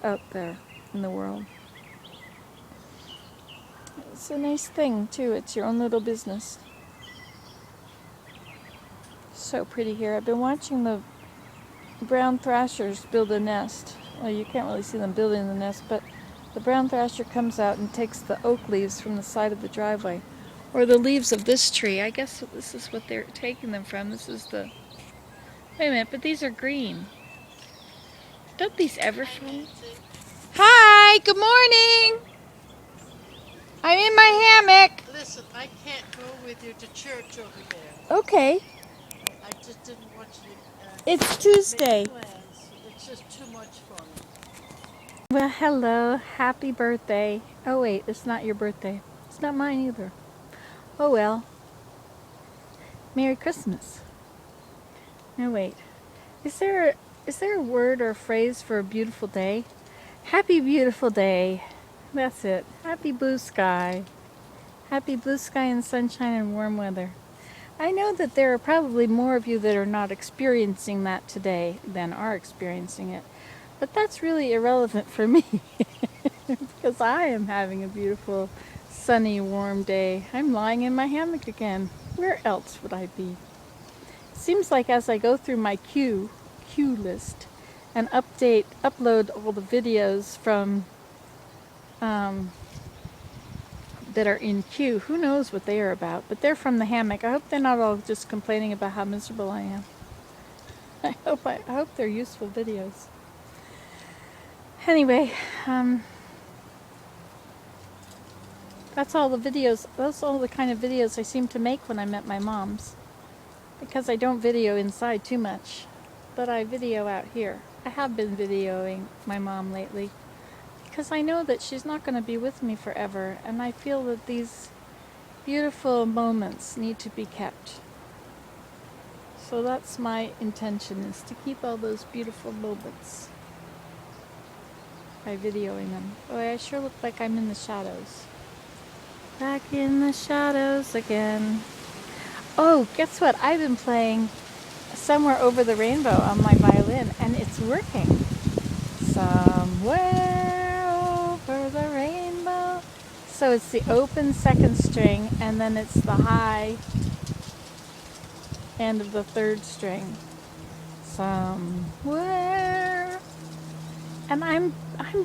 out there in the world. It's a nice thing too. It's your own little business. So pretty here. I've been watching the brown thrashers build a nest. Well, you can't really see them building the nest, but the brown thrasher comes out and takes the oak leaves from the side of the driveway, or the leaves of this tree. I guess this is what they're taking them from. This is the... Wait a minute, but these are green. Don't these ever fall? Hi, good morning. I'm in my hammock. Listen, I can't go with you to church over there. Okay, I just didn't want you to it's Tuesday. make plans. It's just too much for me. Well, hello, happy birthday. Oh wait, it's not your birthday. It's not mine either. Oh well. Merry Christmas. No wait. Is there a word or a phrase for a beautiful day? Happy beautiful day. That's it. Happy blue sky. Happy blue sky and sunshine and warm weather. I know that there are probably more of you that are not experiencing that today than are experiencing it. But that's really irrelevant for me. Because I am having a beautiful, sunny, warm day. I'm lying in my hammock again. Where else would I be? Seems like as I go through my queue list and upload all the videos from that are in queue, who knows what they are about, but they're from the hammock. I hope they're not all just complaining about how miserable I am. I hope they're useful videos. Anyway, that's all the videos. That's all the kind of videos I seem to make when I'm at my mom's. Because I don't video inside too much, but I video out here. I have been videoing my mom lately because I know that she's not going to be with me forever, and I feel that these beautiful moments need to be kept. So that's my intention, is to keep all those beautiful moments by videoing them. Oh, I sure look like I'm in the shadows. Back in the shadows again. Oh, guess what? I've been playing Somewhere Over the Rainbow on my violin, and it's working. Somewhere over the rainbow. So it's the open second string, and then it's the high end of the third string. Somewhere. And I'm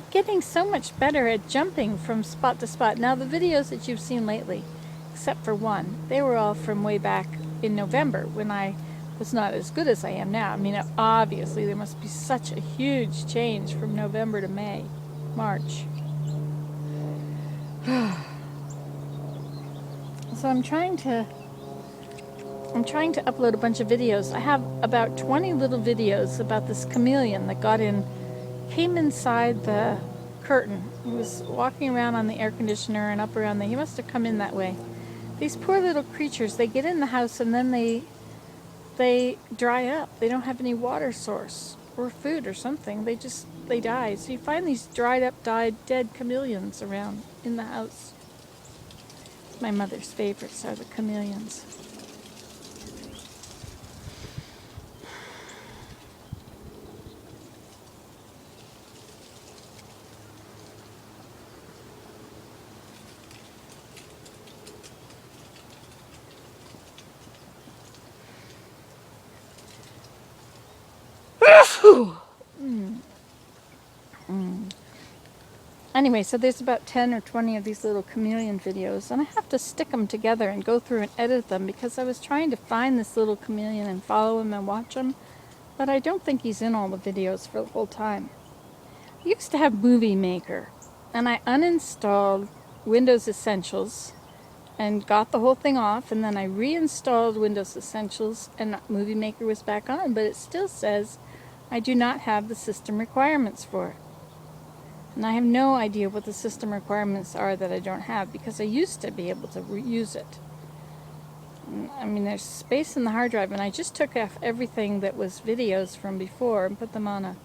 getting so much better at jumping from spot to spot. Now the videos that you've seen lately, except for one, they were all from way back in November when I was not as good as I am now. I mean, obviously there must be such a huge change from November to March. So I'm trying to upload a bunch of videos. I have about 20 little videos about this chameleon that came inside the curtain. He was walking around on the air conditioner and up around there. He must have come in that way. These poor little creatures, they get in the house and then they dry up. They don't have any water source or food or something. They die. So you find these dried up, dead chameleons around in the house. My mother's favorites are the chameleons. Anyway, so there's about 10 or 20 of these little chameleon videos, and I have to stick them together and go through and edit them because I was trying to find this little chameleon and follow him and watch him, but I don't think he's in all the videos for the whole time. I used to have Movie Maker, and I uninstalled Windows Essentials and got the whole thing off, and then I reinstalled Windows Essentials and Movie Maker was back on, but it still says I do not have the system requirements for it. And I have no idea what the system requirements are that I don't have, because I used to be able to use it. I mean, there's space in the hard drive, and I just took off everything that was videos from before and put them on a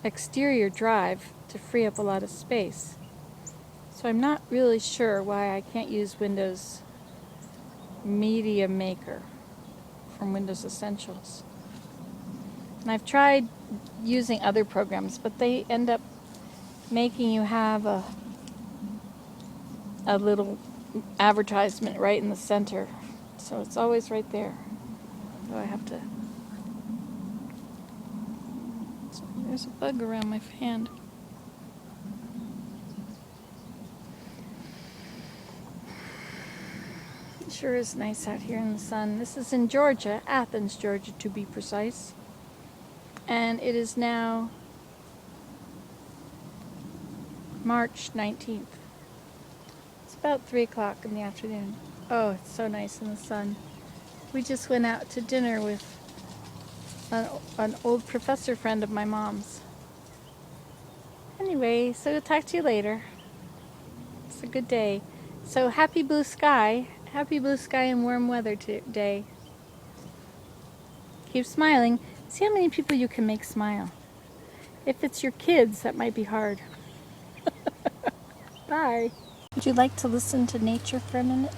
exterior drive to free up a lot of space. So I'm not really sure why I can't use Windows Media Maker from Windows Essentials. And I've tried using other programs, but they end up making you have a little advertisement right in the center. So it's always right there. So I have to... There's a bug around my hand. It sure is nice out here in the sun. This is in Georgia, Athens, Georgia to be precise. And it is now March 19th. It's about 3 o'clock in the afternoon. Oh, it's so nice in the sun. We just went out to dinner with an old professor friend of my mom's. Anyway, so we'll talk to you later. It's a good day. So happy blue sky. Happy blue sky and warm weather today. Keep smiling. See how many people you can make smile. If it's your kids, that might be hard. Bye. Would you like to listen to nature for a minute?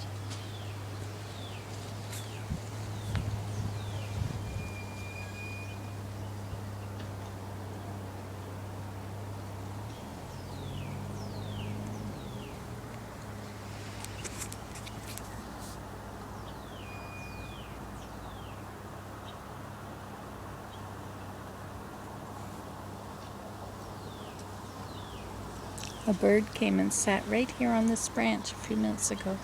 A bird came and sat right here on this branch a few minutes ago.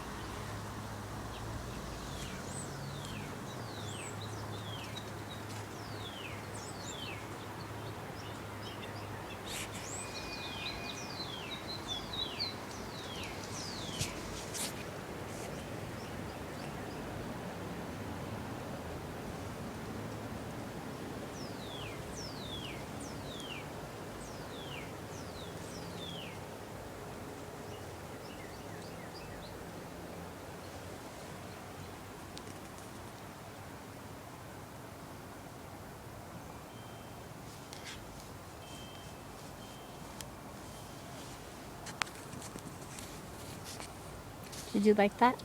Did you like that?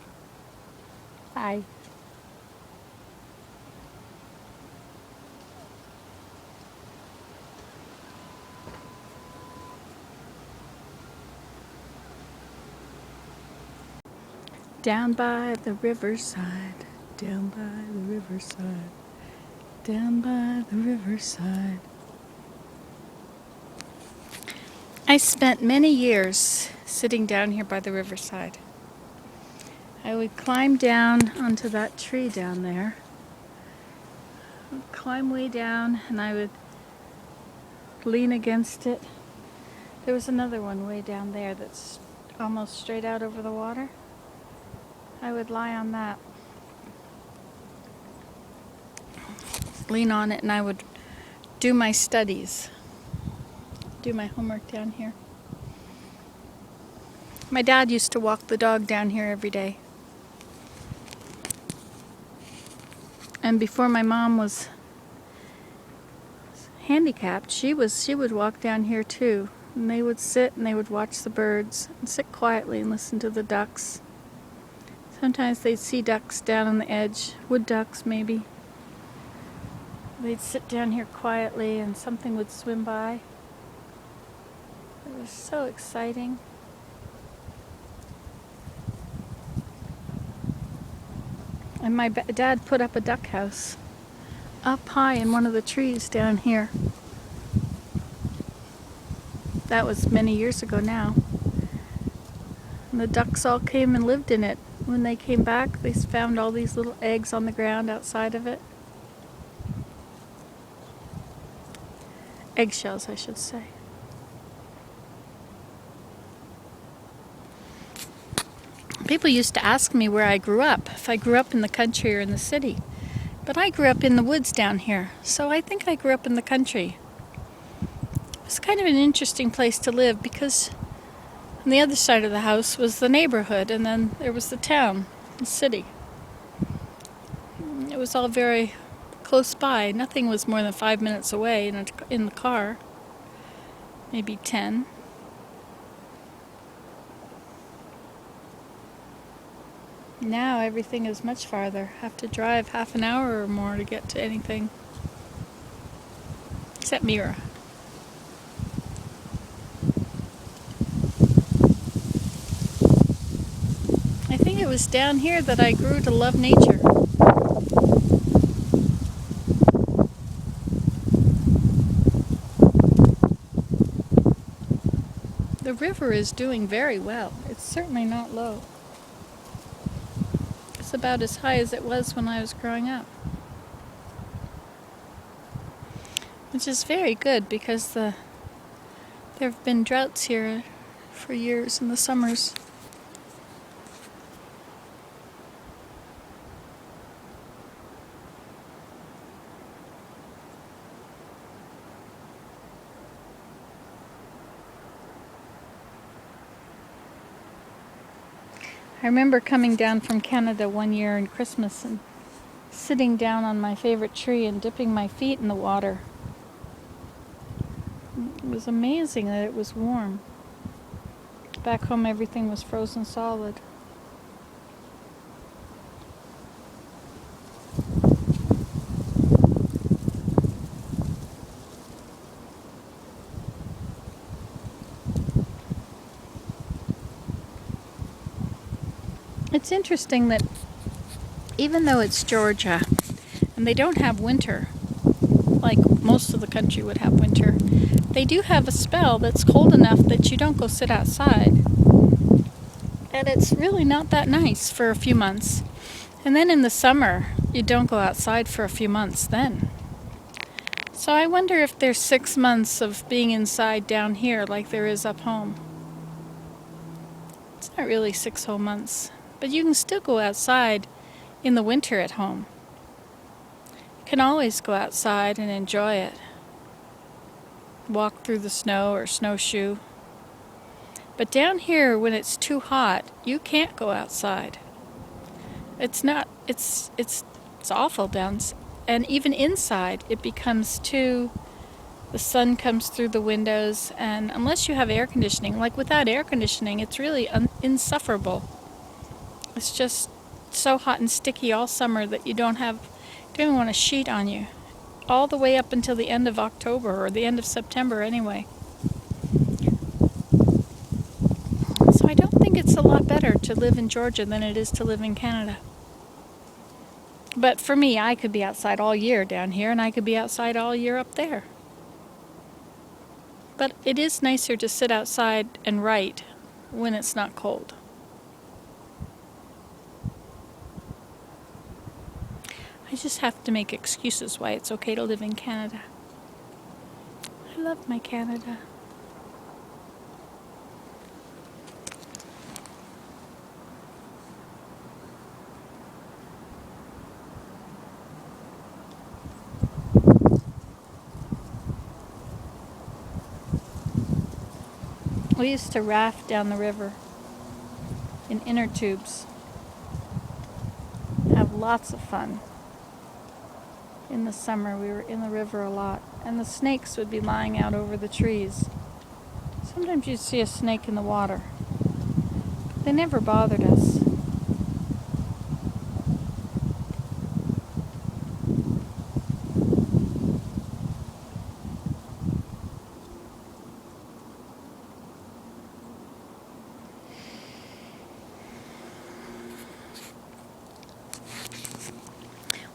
Bye. Down by the riverside, down by the riverside, down by the riverside. I spent many years sitting down here by the riverside. I would climb down onto that tree down there. I would climb way down and I would lean against it. There was another one way down there that's almost straight out over the water. I would lie on that, lean on it, and I would do my studies, do my homework down here. My dad used to walk the dog down here every day. And before my mom was handicapped, she would walk down here too. And they would sit and they would watch the birds and sit quietly and listen to the ducks. Sometimes they'd see ducks down on the edge, wood ducks maybe. They'd sit down here quietly and something would swim by. It was so exciting. And my dad put up a duck house up high in one of the trees down here. That was many years ago now. And the ducks all came and lived in it. When they came back, they found all these little eggs on the ground outside of it. Eggshells, I should say. People used to ask me where I grew up, if I grew up in the country or in the city. But I grew up in the woods down here, so I think I grew up in the country. It's kind of an interesting place to live because on the other side of the house was the neighborhood, and then there was the town, the city. It was all very close by. Nothing was more than 5 minutes away in the car, maybe 10. Now everything is much farther. Have to drive half an hour or more to get to anything. Where's that mirror? I think it was down here that I grew to love nature. The river is doing very well. It's certainly not low. It's about as high as it was when I was growing up. Which is very good because there have been droughts here for years in the summers. I remember coming down from Canada one year in Christmas and sitting down on my favorite tree and dipping my feet in the water. It was amazing that it was warm. Back home everything was frozen solid. It's interesting that even though it's Georgia and they don't have winter, like most of the country would have winter, they do have a spell that's cold enough that you don't go sit outside. And it's really not that nice for a few months. And then in the summer, you don't go outside for a few months then. So I wonder if there's 6 months of being inside down here like there is up home. It's not really 6 whole months, but you can still go outside in the winter at home. You can always go outside and enjoy it. Walk through the snow or snowshoe. But down here, when it's too hot, you can't go outside. It's awful down, and even inside, it becomes too. The sun comes through the windows, and unless you have air conditioning, like without air conditioning, it's really insufferable. It's just so hot and sticky all summer that you don't even want a sheet on you, all the way up until the end of October or the end of September anyway. So I don't think it's a lot better to live in Georgia than it is to live in Canada. But for me, I could be outside all year down here, and I could be outside all year up there. But it is nicer to sit outside and write when it's not cold. I just have to make excuses why it's okay to live in Canada. I love my Canada. We used to raft down the river in inner tubes. Have lots of fun. In the summer we were in the river a lot, and the snakes would be lying out over the trees. Sometimes you'd see a snake in the water. They never bothered us.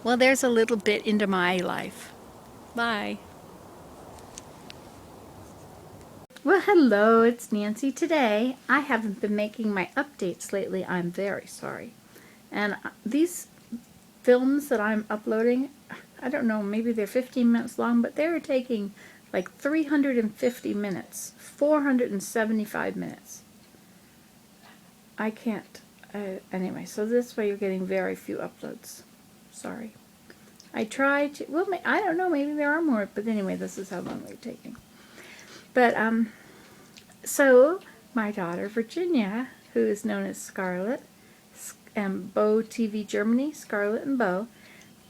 Well, there's a little bit into my life. Bye. Well, hello, it's Nancy. Today, I haven't been making my updates lately. I'm very sorry. And these films that I'm uploading, I don't know, maybe they're 15 minutes long, but they're taking like 350 minutes, 475 minutes. I can't. Anyway, so this way you're getting very few uploads. Sorry. I try to, well, I don't know, maybe there are more, but anyway, this is how long they're taking. But, so, my daughter, Virginia, who is known as Scarlett, and Bo TV Germany, Scarlett and Bo,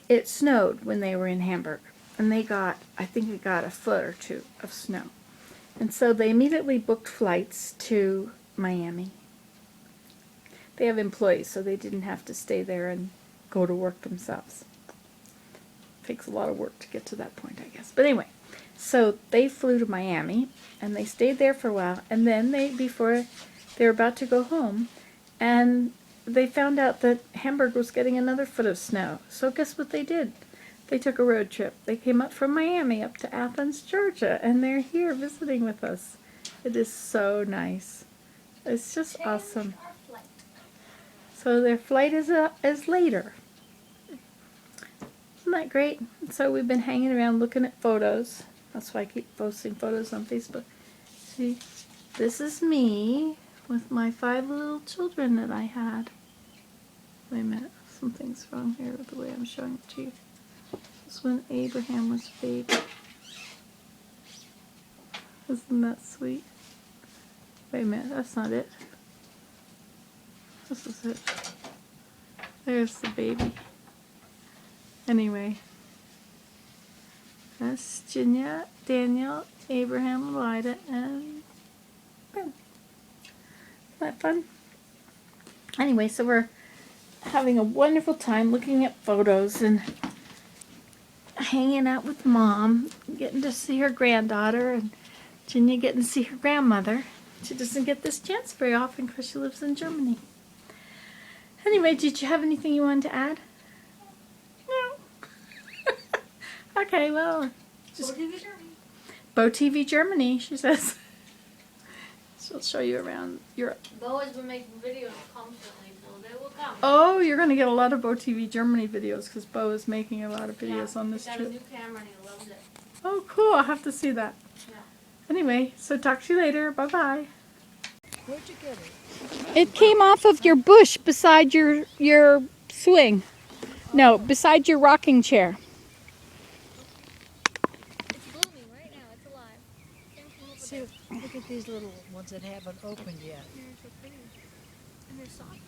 it snowed when they were in Hamburg. And they got, I think it got a foot or two of snow. And so they immediately booked flights to Miami. They have employees, so they didn't have to stay there and go to work themselves. Takes a lot of work to get to that point, I guess. But anyway, So they flew to Miami, and they stayed there for a while, and then before they were about to go home, and they found out that Hamburg was getting another foot of snow. So guess what they did? They took a road trip. They came up from Miami up to Athens, Georgia, and they're here visiting with us. It is so nice. It's just awesome. So their flight is later. Isn't that great? So we've been hanging around looking at photos. That's why I keep posting photos on Facebook. See, this is me with my 5 little children that I had. Wait a minute, something's wrong here with the way I'm showing it to you. This is when Abraham was a baby. Isn't that sweet? Wait a minute, that's not it. This is it. There's the baby. Anyway, that's Jinya, Daniel, Abraham, Lida, and Ben. Isn't that fun? Anyway, so we're having a wonderful time looking at photos and hanging out with Mom, getting to see her granddaughter, and Jinya getting to see her grandmother. She doesn't get this chance very often because she lives in Germany. Anyway, did you have anything you wanted to add? No. Okay, well, just Bo TV Germany, she says. She'll show you around Europe. Bo has been making videos constantly, so they will come. Oh, you're going to get a lot of Bo TV Germany videos because Bo is making a lot of videos on this He got trip. a new camera and he loves it. Oh, cool. I'll have to see that. Yeah. Anyway, so talk to you later. Bye-bye. Where'd you get it? It came off of your bush beside your swing. No, beside your rocking chair. It's blooming right now. It's alive. Came from over See, there. look at these little ones that haven't opened yet. They're so pretty. And they're soft.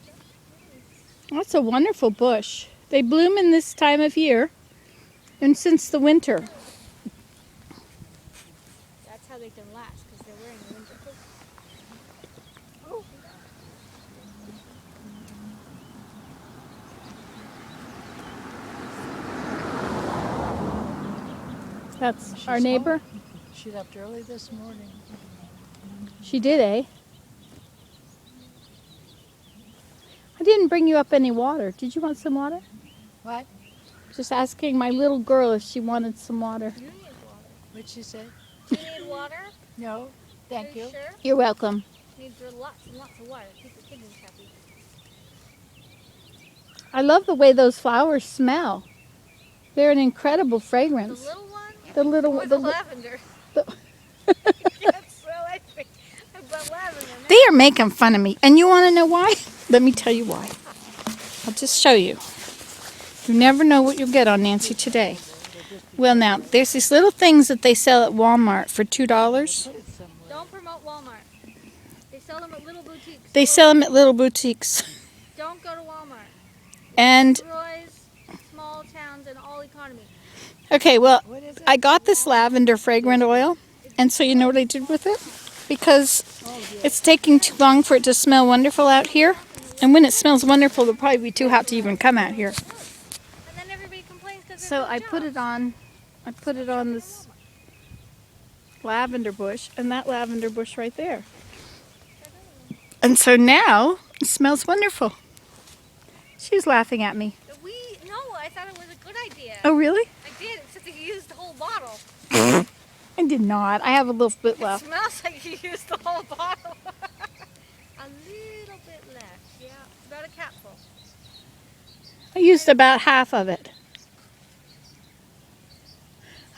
That's a wonderful bush. They bloom in this time of year and since the winter. That's how they can last, because they're wearing a winter coat. That's She's our neighbor. home. She left early this morning. She did, eh? I didn't bring you up any water. Did you want some water? What? Just asking my little girl if she wanted some water. You need water. What'd she say? Do you need water? No, thank Are you you. sure? You're welcome. Needs lots and lots of water. Keep the kidneys happy. I love the way those flowers smell. They're an incredible The fragrance. little one? The little Or one. the lavender? the- That's so I think. I put lavender in They are making fun of me. And you want to know why? Let me tell you why. I'll just show you. You never know what you'll get on Nancy Today. Well, now, there's these little things that they sell at Walmart for $2. Don't promote Walmart. They sell them at little boutiques. They sell them at little boutiques. Don't go to Walmart. And, Destroys small towns and all economy. okay, well, What is it? I got this lavender fragrant oil. And so you know what I did with it? Because it's taking too long for it to smell wonderful out here. And when it smells wonderful, it'll probably be too hot to even come out here. And then everybody complains because So I put it on this lavender bush and that lavender bush right there. And so now it smells wonderful. She's laughing at me. No, I thought it was a good idea. Oh, really? I did, except you used the whole bottle. I did not. I have a little bit It left. smells like you used the whole bottle. A little bit left. Yeah, about a capful. I used about half of it.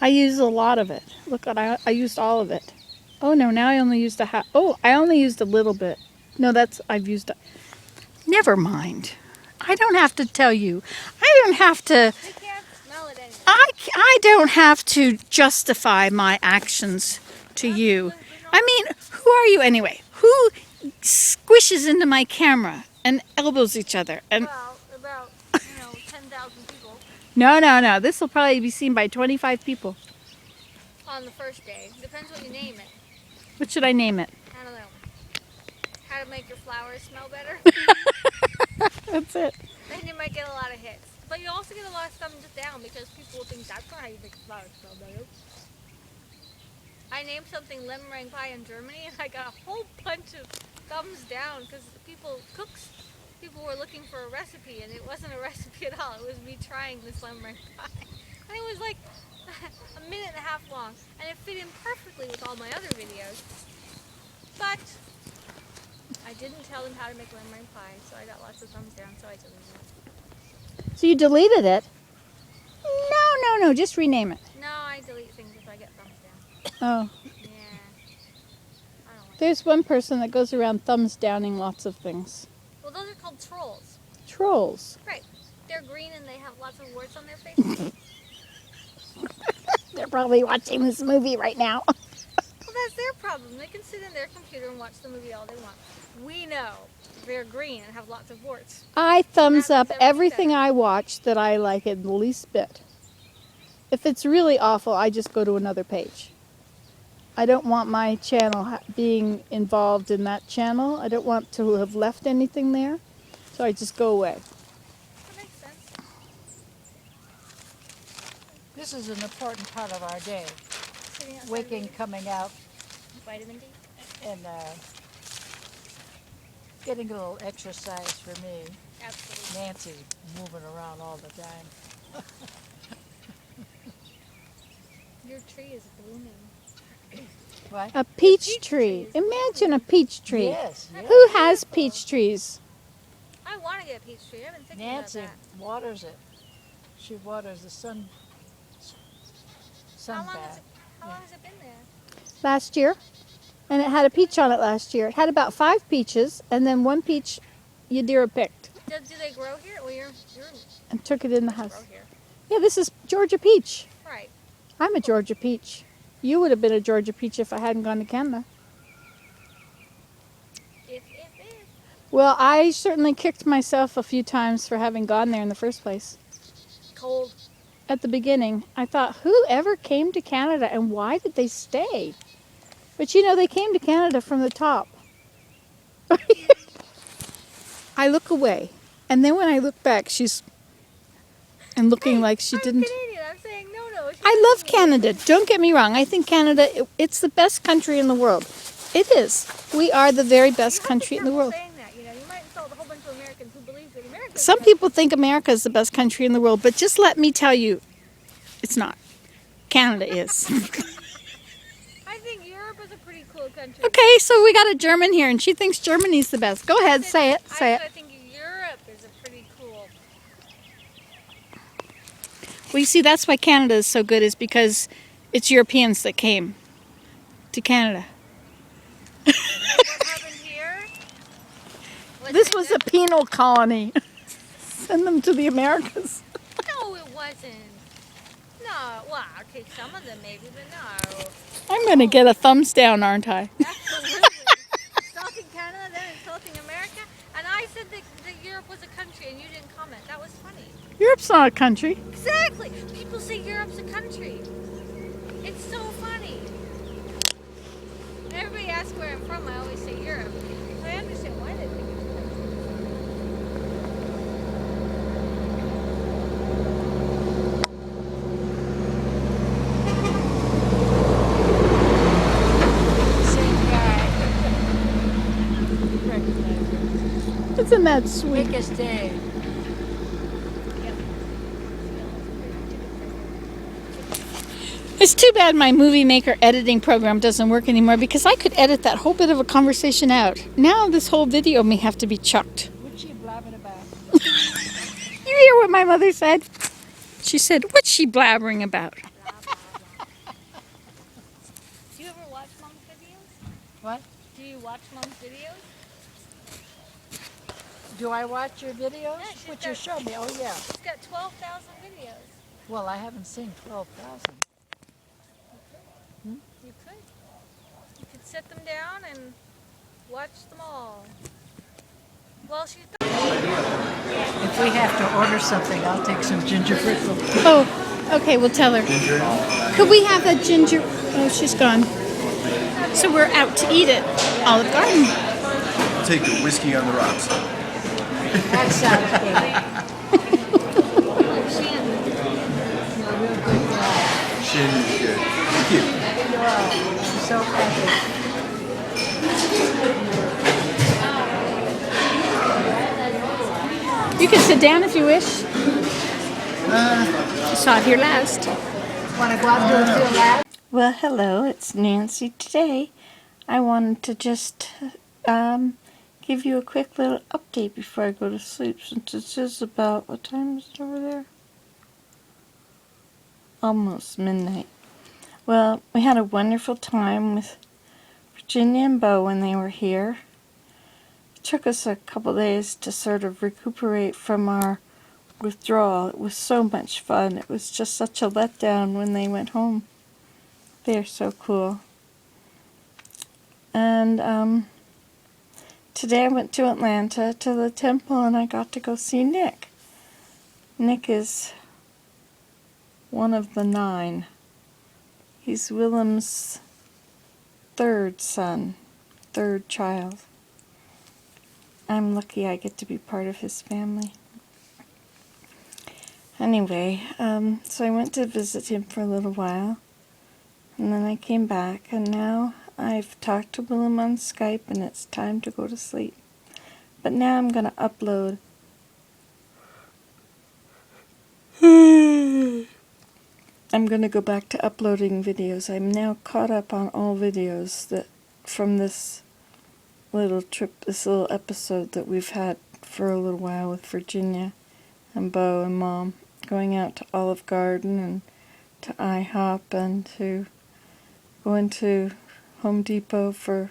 I used a lot of it. Look, I used all of it. Oh no, now I only used a half. Oh, I only used a little bit. No, I've used. Never mind. I don't have to tell you. I don't have to. We can't smell it anyway. I don't have to justify my actions to you. I mean, who are you anyway? Who squishes into my camera and elbows each other? And Well, about 10,000 people no. This will probably be seen by 25 people. on the first day. Depends what you name it. What should I name it? I don't know. How to make your flowers smell better. That's it. Then you might get a lot of hits. But you also get a lot of thumbs down because people will think that's not how you make flowers smell better. I named something lemon meringue pie in Germany, and I got a whole bunch of thumbs down because people were looking for a recipe, and it wasn't a recipe at all. It was me trying this lemon meringue pie, and it was like a minute and a half long, and it fit in perfectly with all my other videos. But I didn't tell them how to make lemon meringue pie, so I got lots of thumbs down. So I deleted it. So you deleted it? No, just rename it. No, I delete things if I get thumbs down. Oh. Yeah. I don't like There's one person that goes around thumbs downing lots of things. Well, those are called trolls. Trolls. Right. They're green and they have lots of warts on their faces. They're probably watching this movie right now. Well, that's their problem. They can sit in their computer and watch the movie all they want. We know they're green and have lots of warts. I thumbs That up means everything I watch that I like in the least bit. If it's really awful, I just go to another page. I don't want my channel being involved in that channel. I don't want to have left anything there, so I just go away. That makes sense. This is an important part of our day. Sitting outside Waking, reading. coming out, Vitamin D. and getting a little exercise for me. Absolutely. Nancy's moving around all the time. Your tree is blooming. What? A peach tree. Imagine a peach tree. Yes, yes. Who has peach trees? I want to get a peach tree. I've been thinking Nancy about waters it. She waters the sun that. How long bath. has it been there? Last year. And it had a peach on it last year. It had about 5 peaches, and then 1 peach Yadira picked Do they grow here? Well, you're and took it in the grow house. here. Yeah, this is Georgia peach. Right. I'm a Georgia peach. You would have been a Georgia peach if I hadn't gone to Canada. If. Well, I certainly kicked myself a few times for having gone there in the first place. Cold. At the beginning, I thought, who ever came to Canada and why did they stay? But you know, they came to Canada from the top. I look away, and then when I look back, she's and looking like she didn't. I'm Canadian. I'm saying no. I love Canada. Don't get me wrong. I think Canada, it's the best country in the world. It is. We are the very best country in the world. Saying that, you know, you might insult a whole bunch of Americans who believe that America. Some people think America is the best country in the world, but just let me tell you, it's not. Canada is. I think Europe is a pretty cool country. Okay, so we got a German here, and she thinks Germany's the best. Go ahead, say it. Say it. I think Europe is a pretty cool. Well, you see, that's why Canada is so good, is because it's Europeans that came to Canada. What happened here? This was a penal colony. Send them to the Americas. No, it wasn't. No, well, okay, some of them maybe, but no. I'm going to get a thumbs down, aren't I? Absolutely. Insulting Canada, then insulting America. And I said that Europe was a country and you didn't comment. That was funny. Europe's not a country. Exactly. People say Europe's a country. It's so funny. And everybody asks where I'm from. I always say Europe. So I understand why they think it's a country. Same guy. Recognize her. Isn't that sweet? Biggest day. It's too bad my movie maker editing program doesn't work anymore, because I could edit that whole bit of a conversation out. Now this whole video may have to be chucked. What's she blabbing about? You hear what my mother said? She said, what's she blabbering about? Blah, blah, blah. Do you ever watch Mom's videos? What? Do you watch Mom's videos? Do I watch your videos? Yeah, she's What you got- showed me? Oh, yeah. She's got 12,000 videos. Well, I haven't seen 12,000. You could. You could set them down and watch them all. Well, she's If we have to order something, I'll take some ginger brittle. Oh, okay, we'll tell her. Could we have a ginger? Oh, she's gone. So we're out to eat at Olive Garden. Take the whiskey on the rocks. That sounds good. Shin is good. Thank you. so happy. You can sit down if you wish. You saw it here last. Want to go out and do a field lab? Well, hello, it's Nancy. Today, I wanted to just give you a quick little update before I go to sleep, since it is about, what time is it over there? Almost midnight. Well, we had a wonderful time with Virginia and Bo when they were here. It took us a couple days to sort of recuperate from our withdrawal. It was so much fun. It was just such a letdown when they went home. They're so cool. And today I went to Atlanta to the temple and I got to go see Nick. Nick is one of the 9. He's Willem's 3rd son, 3rd child. I'm lucky I get to be part of his family. Anyway, so I went to visit him for a little while, and then I came back, and now I've talked to Willem on Skype, and it's time to go to sleep. But now I'm going to upload. I'm going to go back to uploading videos. I'm now caught up on all videos that from this little trip, this little episode that we've had for a little while with Virginia and Bo and Mom, going out to Olive Garden and to IHOP and to going to Home Depot for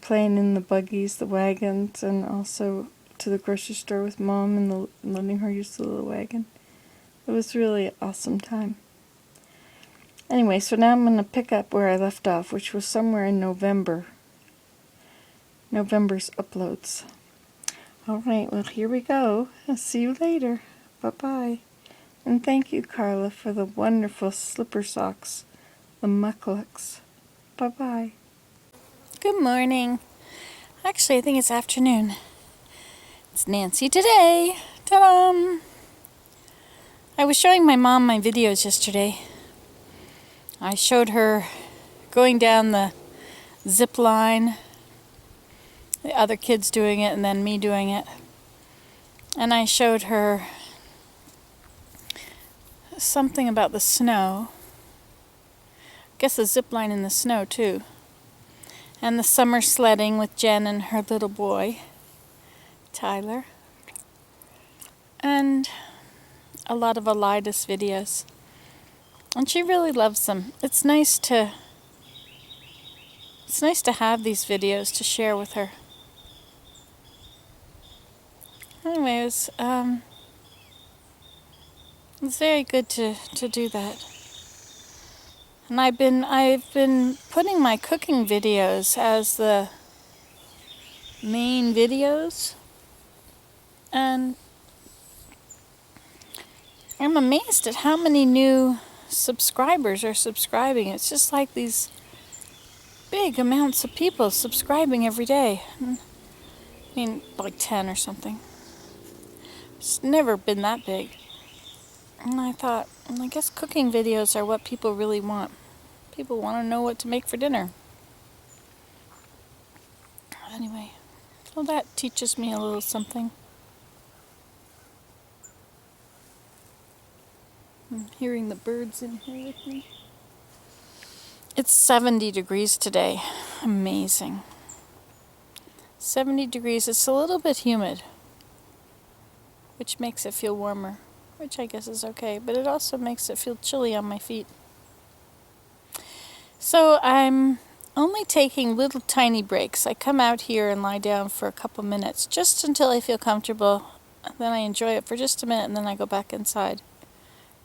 playing in the buggies, the wagons, and also to the grocery store with Mom and letting her use the little wagon. It was really an awesome time. Anyway, so now I'm going to pick up where I left off, which was somewhere in November. November's uploads. Alright, well here we go. I'll see you later. Bye-bye. And thank you, Carla, for the wonderful slipper socks, the mucklucks. Bye-bye. Good morning. Actually, I think it's afternoon. It's Nancy today. Ta-da! I was showing my mom my videos yesterday. I showed her going down the zip line, the other kids doing it, and then me doing it. And I showed her something about the snow. I guess the zip line in the snow, too. And the summer sledding with Jen and her little boy, Tyler. And a lot of Alida's videos. And she really loves them. It's nice to have these videos to share with her. Anyways, it's very good to do that. And I've been putting my cooking videos as the main videos. And I'm amazed at how many new subscribers are subscribing. It's just like these big amounts of people subscribing every day. I mean, like 10 or something. It's never been that big. And I thought, well, I guess cooking videos are what people really want. People want to know what to make for dinner. Anyway, well, that teaches me a little something. I'm hearing the birds in here with me. It's 70 degrees today. Amazing. 70 degrees. It's a little bit humid, which makes it feel warmer, which I guess is okay, but it also makes it feel chilly on my feet. So I'm only taking little tiny breaks. I come out here and lie down for a couple minutes, just until I feel comfortable. Then I enjoy it for just a minute, and then I go back inside.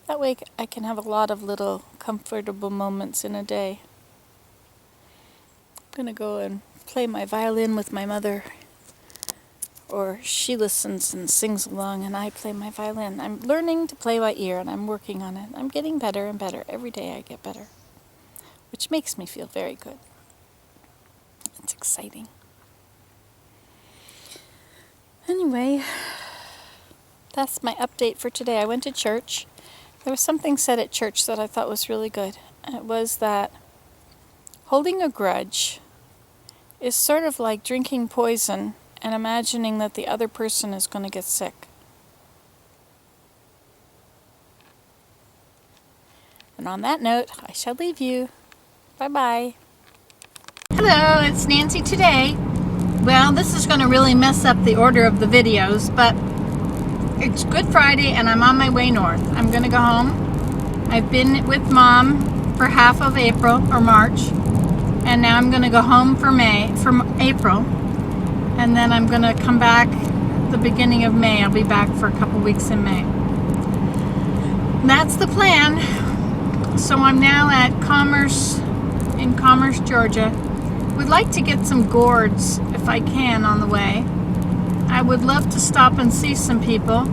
That way I can have a lot of little comfortable moments in a day. I'm going to go and play my violin with my mother. Or she listens and sings along and I play my violin. I'm learning to play by ear and I'm working on it. I'm getting better and better. Every day I get better. Which makes me feel very good. It's exciting. Anyway, that's my update for today. I went to church. There was something said at church that I thought was really good. It was that Holding a grudge is sort of like drinking poison and imagining that the other person is going to get sick. And on that note, I shall leave you. Bye-bye. Hello, it's Nancy today. Well, this is going to really mess up the order of the videos, but it's Good Friday and I'm on my way north. I'm going to go home. I've been with Mom for half of April or March, and now I'm going to go home for April, and then I'm going to come back the beginning of May. I'll be back for a couple weeks in May. That's the plan. So I'm now at in Commerce, Georgia. Would like to get some gourds if I can on the way. I would love to stop and see some people.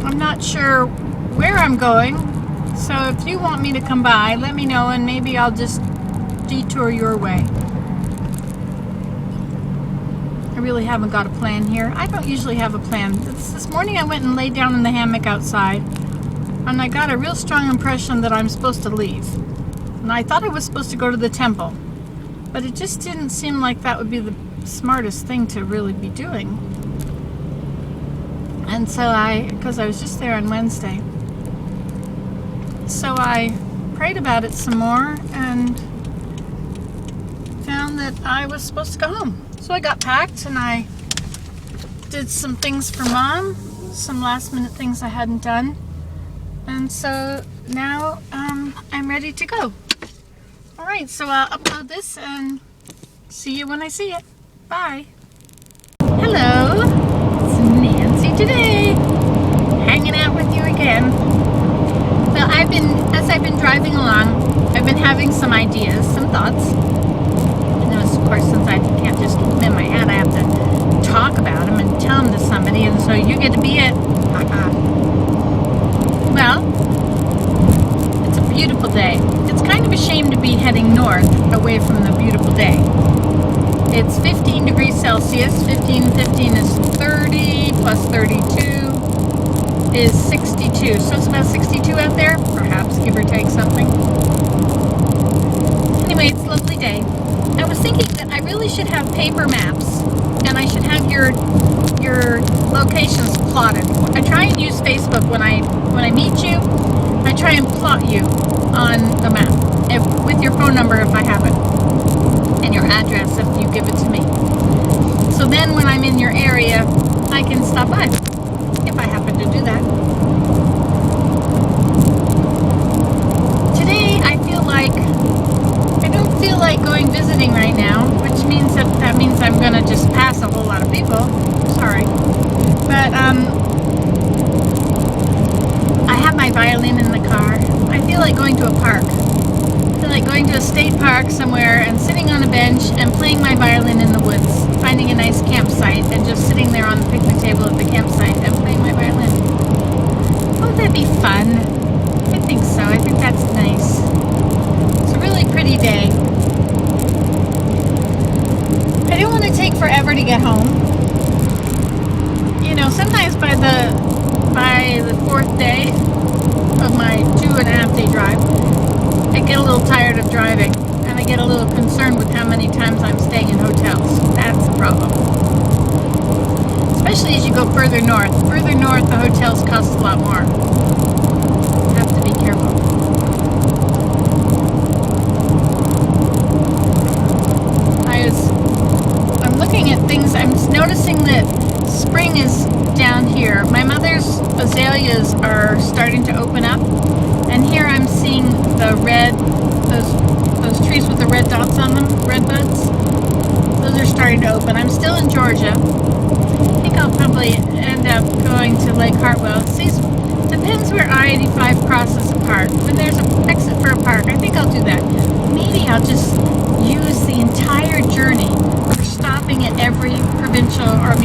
I'm not sure where I'm going, so if you want me to come by, let me know and maybe I'll just detour your way. I really haven't got a plan here. I don't usually have a plan. This morning I went and laid down in the hammock outside, and I got a real strong impression that I'm supposed to leave. And I thought I was supposed to go to the temple, but it just didn't seem like that would be the smartest thing to really be doing. And so because I was just there on Wednesday, so I prayed about it some more and found that I was supposed to go home. So I got packed and I did some things for Mom, some last minute things I hadn't done. And so now I'm ready to go. All right, so I'll upload this and see you when I see it. Bye. Hello, it's Nancy today, hanging out with you again. Well, as I've been driving along, I've been having some ideas, some thoughts. And of course, since I can't just keep them in my head, I have to talk about them and tell them to somebody, and so you get to be it. Well, it's a beautiful day. It's kind of a shame to be heading north away from the beautiful day. It's 15 degrees Celsius. 15 is 30, plus 32 is 62. So it's about 62 out there, perhaps, give or take something. Anyway, it's a lovely day. I was thinking that I really should have paper maps, and I should have your locations plotted. I try and use Facebook when I meet you. I try and plot you on the map with your phone number if I have it, and your address if you give it to me. So then when I'm in your area, I can stop by if I happen to do that. Today I don't feel like going visiting right now, which means that means I'm gonna just pass a whole lot of people. Sorry, but I have my violin in the car. I feel like going to a park. I feel like going to a state park somewhere and sitting on a bench and playing my violin in the woods, finding a nice campsite and just sitting there on the picnic table at the campsite and playing my violin. Won't that be fun? I think so. I think that's nice. It's a really pretty day. I don't want to take forever to get home. You know, sometimes by the fourth day of my 2.5 day drive, I get a little tired of driving, and I get a little concerned with how many times I'm staying in hotels. That's the problem. Especially as you go further north. Further north, the hotels cost a lot more. Have to be careful. I'm looking at things. I'm noticing that spring is down here. My mother's azaleas are starting to open up, and here I'm seeing the red, those trees with the red dots on them, red buds. Those are starting to open. I'm still in Georgia. I think I'll probably end up going to Lake Hartwell. Depends where I-85 crosses a park. When there's an exit for a park, I think I'll do that. Maybe I'll just use the entire journey for stopping at every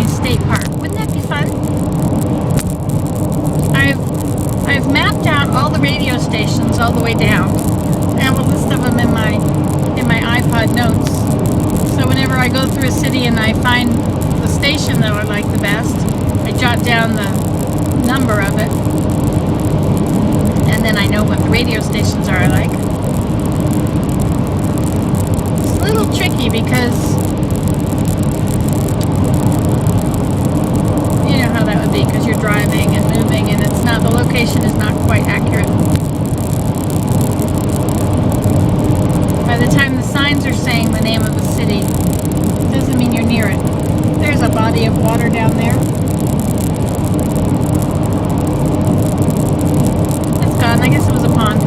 state park. Wouldn't that be fun? I've mapped out all the radio stations all the way down. I have a list of them in my iPod notes. So whenever I go through a city and I find the station that I like the best, I jot down the number of it, and then I know what the radio stations are I like. little tricky because you know how that would be because you're driving and moving and it's not, the location is not quite accurate. By the time the signs are saying the name of a city, doesn't mean you're near it. There's a body of water down there. It's gone. I guess it was a pond.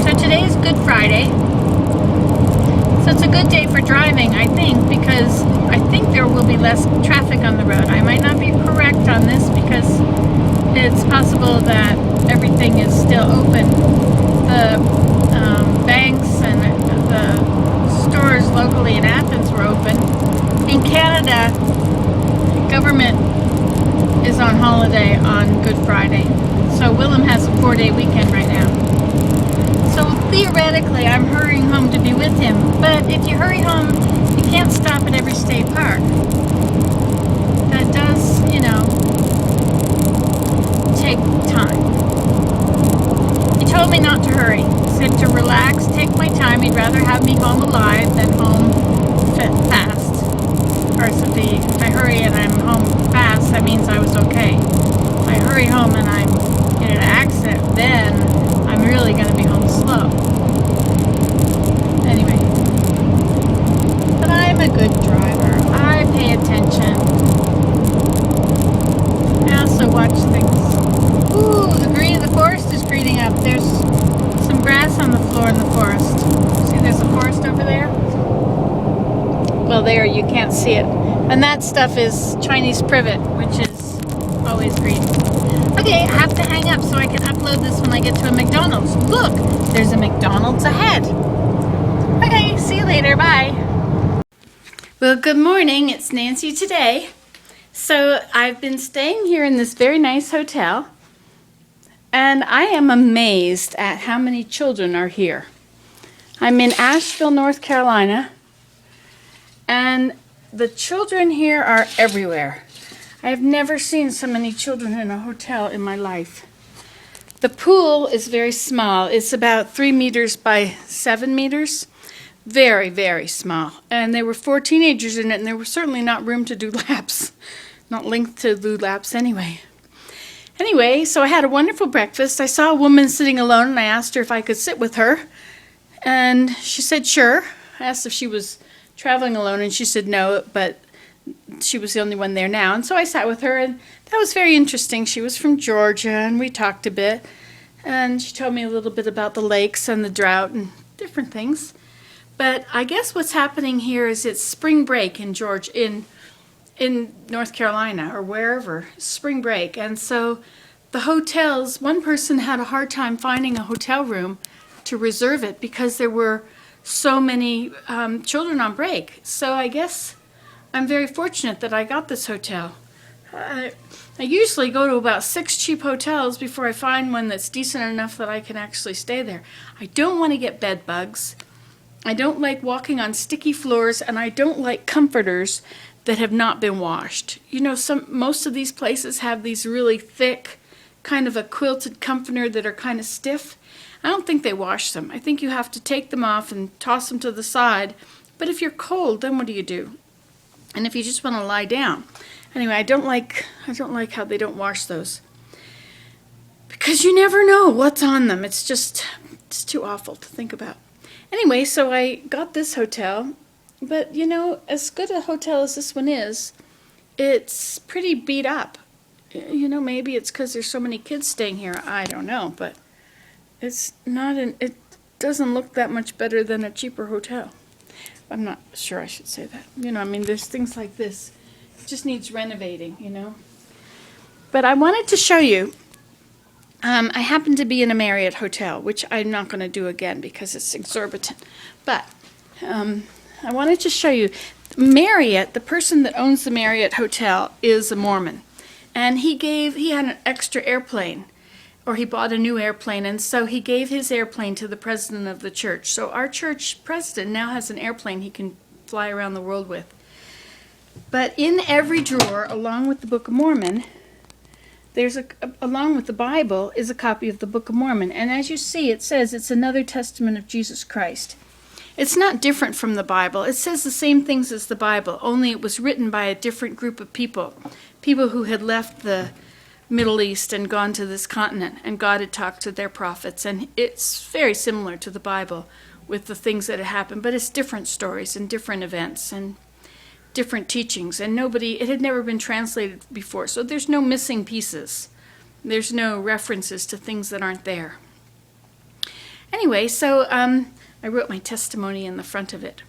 So today is Good Friday. So it's a good day for driving, I think, because I think there will be less traffic on the road. I might not be correct on this because it's possible that everything is still open. The banks and the stores locally in Athens were open. In Canada, government is on holiday on Good Friday. So Willem has a 4-day weekend right now. So theoretically, I'm hurrying home to be with him. But if you hurry home, you can't stop at every state park. That does, you know, take time. He told me not to hurry. He said to relax, take my time. He'd rather have me home alive than home fast. Of course, if I hurry and I'm home fast, that means I was okay. If I hurry home and I'm in an accident, then I'm really going to be home slow. Anyway. But I'm a good driver. I pay attention. I also watch things. Ooh, the forest is greening up. There's some grass on the floor in the forest. See, there's a forest over there? Well, there, you can't see it. And that stuff is Chinese privet, which is always green. Okay, I have to hang up so I can upload this when I get to a McDonald's. Look, there's a McDonald's ahead. Okay, see you later. Bye. Well, good morning. It's Nancy today. So I've been staying here in this very nice hotel, and I am amazed at how many children are here. I'm in Asheville, North Carolina, and the children here are everywhere. I have never seen so many children in a hotel in my life. The pool is very small. It's about 3 meters by 7 meters. Very, very small. And there were 4 teenagers in it, and there was certainly not room to do laps. Not linked to do laps anyway. Anyway, so I had a wonderful breakfast. I saw a woman sitting alone, and I asked her if I could sit with her. And she said, sure. I asked if she was traveling alone, and she said no, but she was the only one there now. And so I sat with her, and that was very interesting. She was from Georgia, and we talked a bit. And she told me a little bit about the lakes and the drought and different things. But I guess what's happening here is it's spring break in in North Carolina or wherever, spring break. And so the hotels, one person had a hard time finding a hotel room to reserve it because there were so many children on break. So I guess I'm very fortunate that I got this hotel. I usually go to about 6 cheap hotels before I find one that's decent enough that I can actually stay there. I don't want to get bed bugs. I don't like walking on sticky floors, and I don't like comforters that have not been washed. You know, most of these places have these really thick, kind of a quilted comforter that are kind of stiff. I don't think they wash them. I think you have to take them off and toss them to the side. But if you're cold, then what do you do? And if you just want to lie down. Anyway, I don't like how they don't wash those. Because you never know what's on them. It's too awful to think about. Anyway, so I got this hotel. But, you know, as good a hotel as this one is, it's pretty beat up. You know, maybe it's because there's so many kids staying here. I don't know, but it doesn't look that much better than a cheaper hotel. I'm not sure I should say that. You know, I mean, there's things like this. It just needs renovating, you know. But I wanted to show you, I happen to be in a Marriott hotel, which I'm not going to do again because it's exorbitant. But I wanted to show you, Marriott, the person that owns the Marriott hotel is a Mormon. And he had an extra airplane, or he bought a new airplane, and so he gave his airplane to the president of the church. So our church president now has an airplane he can fly around the world with. But in every drawer, along with the Book of Mormon, along with the Bible, is a copy of the Book of Mormon. And as you see, it says it's another testament of Jesus Christ. It's not different from the Bible. It says the same things as the Bible, only it was written by a different group of people. People who had left the Middle East and gone to this continent, and God had talked to their prophets. And it's very similar to the Bible with the things that had happened, but it's different stories and different events and different teachings. And it had never been translated before, so there's no missing pieces. There's no references to things that aren't there. Anyway, so I wrote my testimony in the front of it.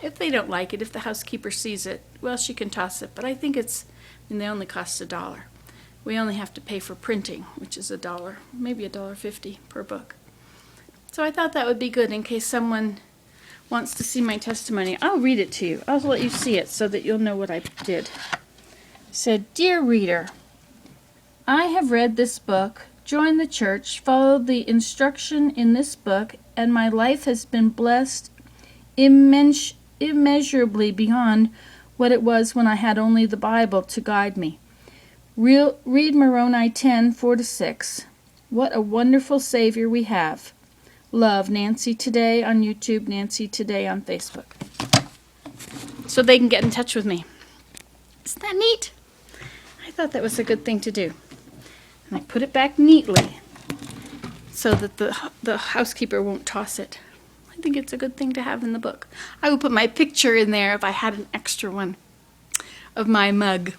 If they don't like it, if the housekeeper sees it, well, she can toss it. But I think they only cost $1. We only have to pay for printing, which is $1, maybe $1.50 per book. So I thought that would be good in case someone wants to see my testimony. I'll read it to you. I'll let you see it so that you'll know what I did. It said, "Dear reader, I have read this book, joined the church, followed the instruction in this book, and my life has been blessed immeasurably beyond what it was when I had only the Bible to guide me. Read Moroni 10:4-6. What a wonderful Savior we have. Love, Nancy Today on YouTube, Nancy Today on Facebook." So they can get in touch with me. Isn't that neat? I thought that was a good thing to do. And I put it back neatly so that the housekeeper won't toss it. I think it's a good thing to have in the book. I would put my picture in there if I had an extra one of my mug.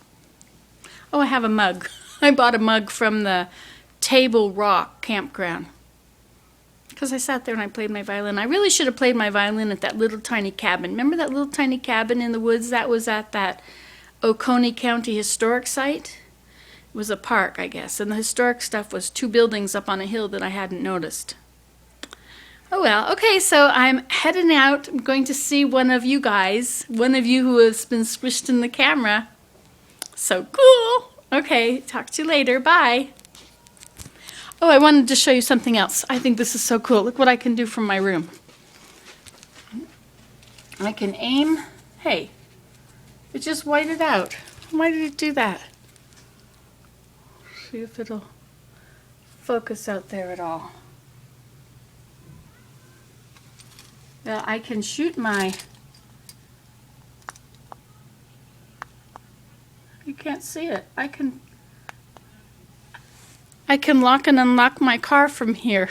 Oh, I have a mug. I bought a mug from the Table Rock campground because I sat there and I played my violin. I really should have played my violin at that little tiny cabin. Remember that little tiny cabin in the woods? That was at that Oconee County Historic Site. It was a park, I guess, and the historic stuff was 2 buildings up on a hill that I hadn't noticed. Oh well, okay, so I'm heading out. I'm going to see one of you guys, one of you who has been squished in the camera. So cool! Okay, talk to you later. Bye! Oh, I wanted to show you something else. I think this is so cool. Look what I can do from my room. I can aim. Hey, it just whited out. Why did it do that? See if it'll focus out there at all. Well, I can shoot my... You can't see it. I can lock and unlock my car from here.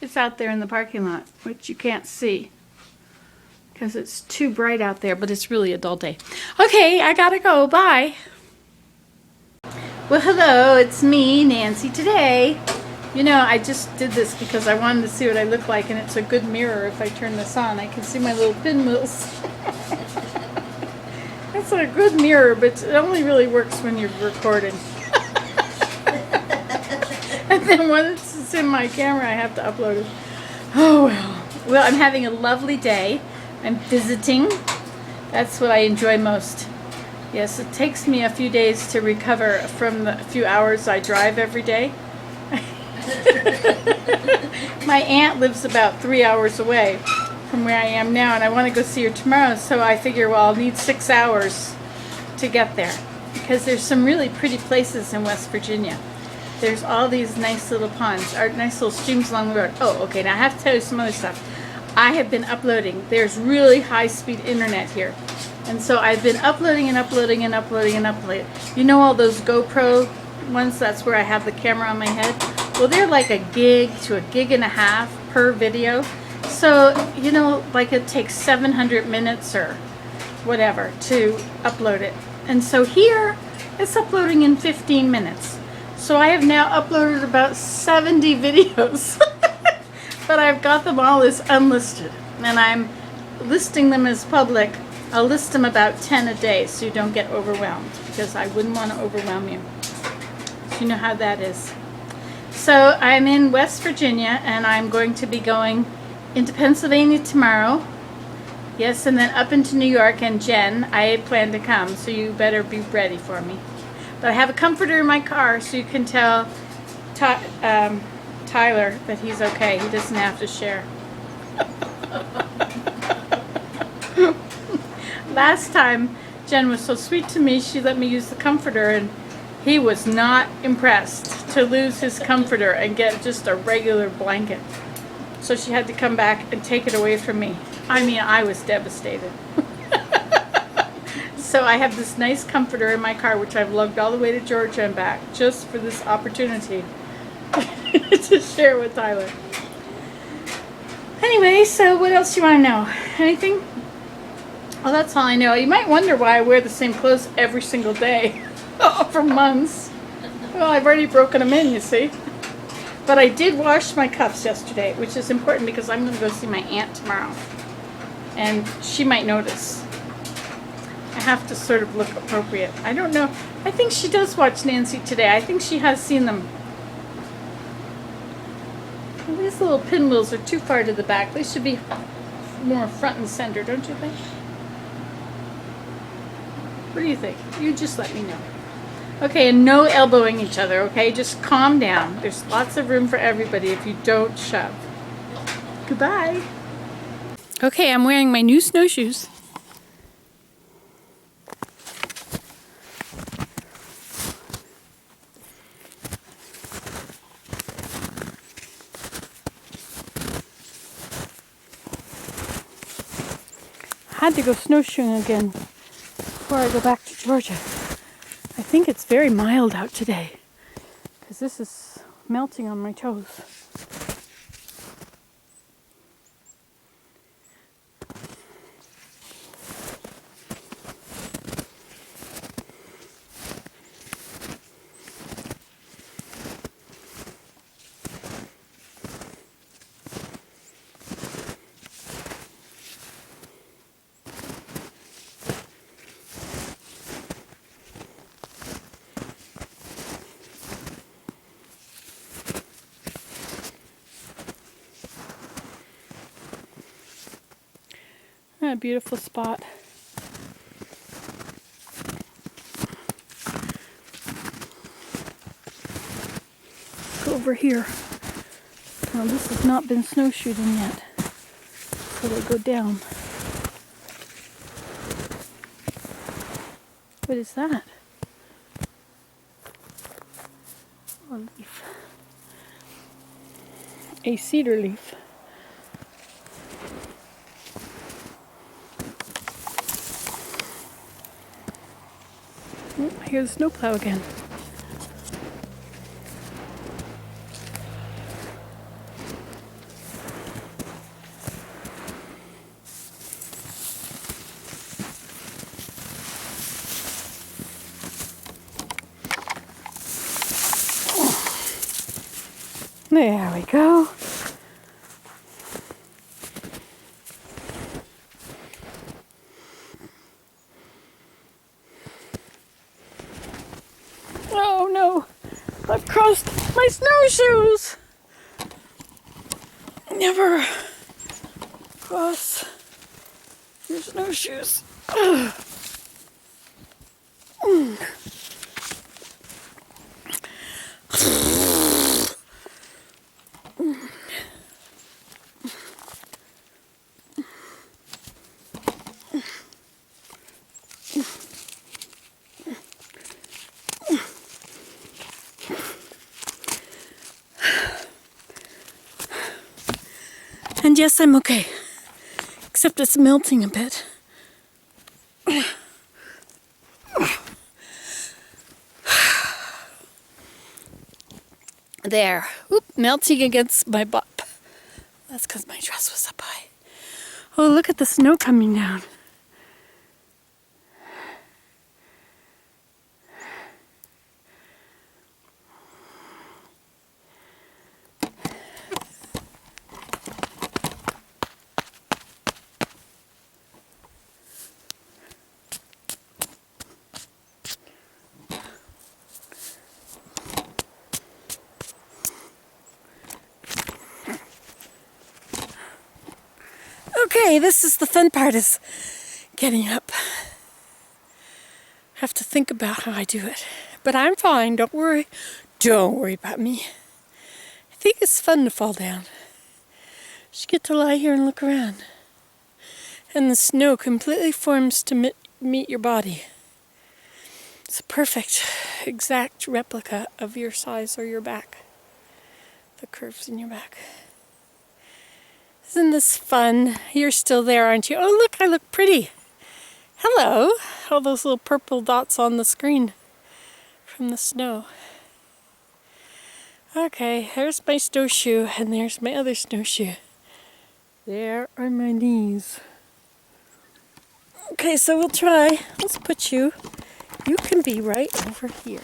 It's out there in the parking lot, which you can't see because it's too bright out there, but it's really a dull day. Okay, I gotta go. Bye. Well, hello, it's me, Nancy Today. You know, I just did this because I wanted to see what I look like, and it's a good mirror. If I turn this on, I can see my little pinwheels. It's a good mirror, but it only really works when you're recording. And then once it's in my camera, I have to upload it. Oh, well. Well, I'm having a lovely day. I'm visiting. That's what I enjoy most. Yes, it takes me a few days to recover from the few hours I drive every day. My aunt lives about 3 hours away from where I am now, and I want to go see her tomorrow, so I figure, well, I'll need 6 hours to get there because there's some really pretty places in West Virginia. There's all these nice little ponds, or nice little streams along the road. Oh, okay, now I have to tell you some other stuff. I have been uploading. There's really high-speed internet here. And so I've been uploading and uploading and uploading and uploading. You know all those GoPro ones? That's where I have the camera on my head. Well, they're like a gig to a gig and a half per video. So, you know, like it takes 700 minutes or whatever to upload it. And so here, it's uploading in 15 minutes. So I have now uploaded about 70 videos. But I've got them all as unlisted. And I'm listing them as public. I'll list them about 10 a day so you don't get overwhelmed, because I wouldn't want to overwhelm you. You know how that is. So I'm in West Virginia, and I'm going to be going into Pennsylvania tomorrow. Yes, and then up into New York, and Jen, I plan to come, so you better be ready for me. But I have a comforter in my car, so you can tell Tyler that he's okay. He doesn't have to share. Last time, Jen was so sweet to me, she let me use the comforter, and he was not impressed to lose his comforter and get just a regular blanket. So she had to come back and take it away from me. I mean, I was devastated. So I have this nice comforter in my car, which I've lugged all the way to Georgia and back, just for this opportunity to share with Tyler. Anyway, so what else do you want to know? Anything? Well, that's all I know. You might wonder why I wear the same clothes every single day for months. Well, I've already broken them in, you see. But I did wash my cuffs yesterday, which is important because I'm going to go see my aunt tomorrow. And she might notice. I have to sort of look appropriate. I don't know. I think she does watch Nancy Today. I think she has seen them. Well, these little pinwheels are too far to the back. They should be more front and center, don't you think? What do you think? You just let me know. Okay, and no elbowing each other, okay? Just calm down. There's lots of room for everybody if you don't shove. Goodbye. Okay, I'm wearing my new snowshoes. I had to go snowshoeing again before I go back to Georgia. I think it's very mild out today because this is melting on my toes. A beautiful spot. Go over here. Now this has not been snowshooting yet, so they go down. What is that? A leaf. A cedar leaf. Oh, I hear the snowplow again. There we go. Oh no, I've crossed my snowshoes. Never cross your snowshoes. Ugh. And yes, I'm okay. Except it's melting a bit. There. Oop, melting against my butt. That's because my dress was up high. Oh, look at the snow coming down. Okay, this is the fun part, is getting up. Have to think about how I do it. But I'm fine, don't worry. Don't worry about me. I think it's fun to fall down. Just get to lie here and look around. And the snow completely forms to meet your body. It's a perfect, exact replica of your size or your back. The curves in your back. Isn't this fun? You're still there, aren't you? Oh, look, I look pretty. Hello. All those little purple dots on the screen from the snow. Okay, there's my snowshoe, and there's my other snowshoe. There are my knees. Okay, so we'll try. Let's put you. You can be right over here.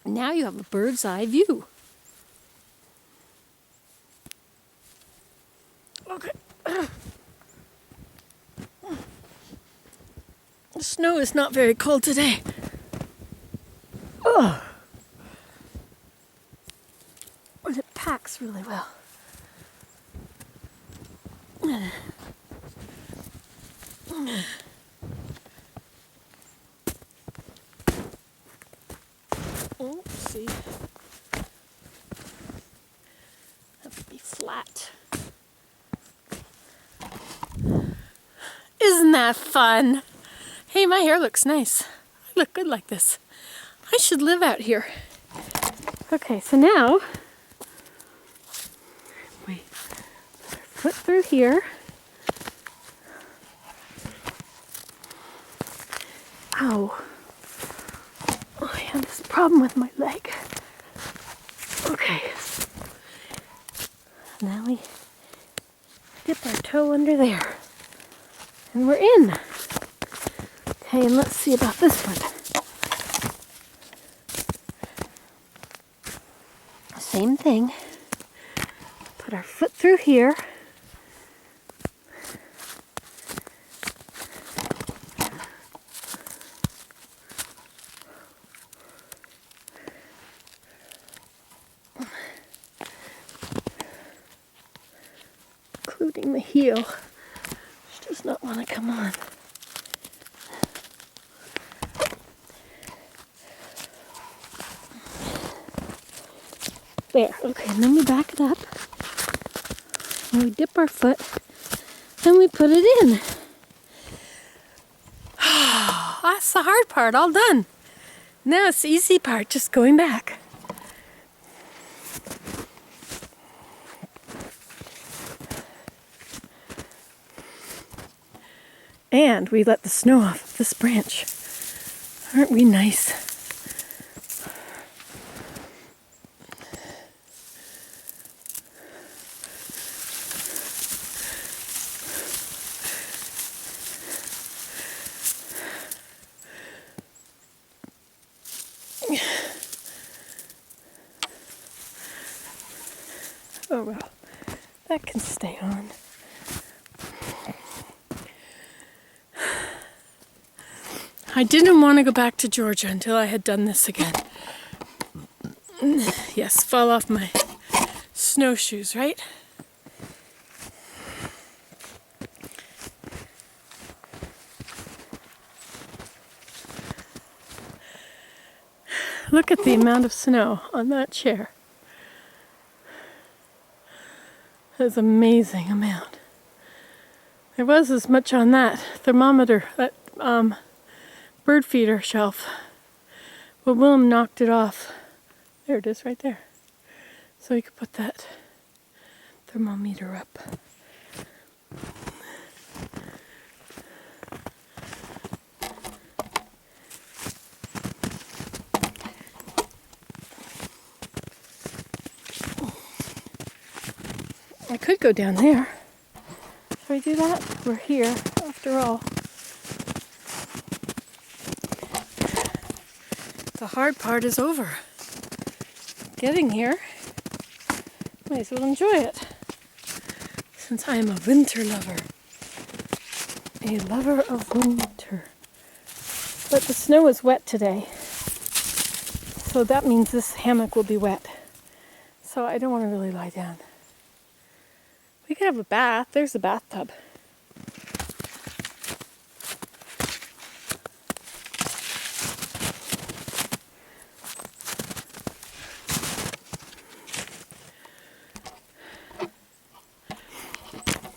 Now you have a bird's eye view. Okay. The snow is not very cold today. Oh. And it packs really well. Oh, see. Have to be flat. Isn't that fun? Hey, my hair looks nice. I look good like this. I should live out here. Okay, so now we put our foot through here. Ow. Oh, I have this problem with my leg. Okay. Now we dip our toe under there. And we're in. Okay, and let's see about this one. Same thing. Put our foot through here. Including the heel, which does not want to come on. There, okay, and then we back it up, and we dip our foot, and we put it in. That's the hard part, all done. Now it's the easy part, just going back. And we let the snow off of this branch. Aren't we nice? Oh well, that can stay on. I didn't want to go back to Georgia until I had done this again. Yes, fall off my snowshoes, right? Look at the amount of snow on that chair. That's an amazing amount. There was as much on that thermometer, that bird feeder shelf, but Willem knocked it off. There it is right there. So you could put that thermometer up. I could go down there. Should I do that? We're here, after all. The hard part is over. Getting here. Might as well enjoy it. Since I am a winter lover. A lover of winter. But the snow is wet today. So that means this hammock will be wet. So I don't want to really lie down. We could have a bath. There's a bathtub.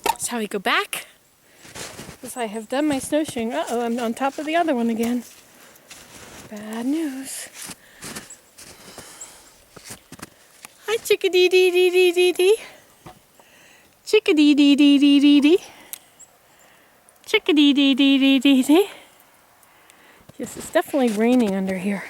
That's how we go back. Because I have done my snowshoeing. Uh-oh, I'm on top of the other one again. Bad news. Hi, chickadee-dee-dee-dee-dee-dee. Chickadee dee dee dee dee dee. Chickadee dee dee dee dee dee. Yes, it's definitely raining under here.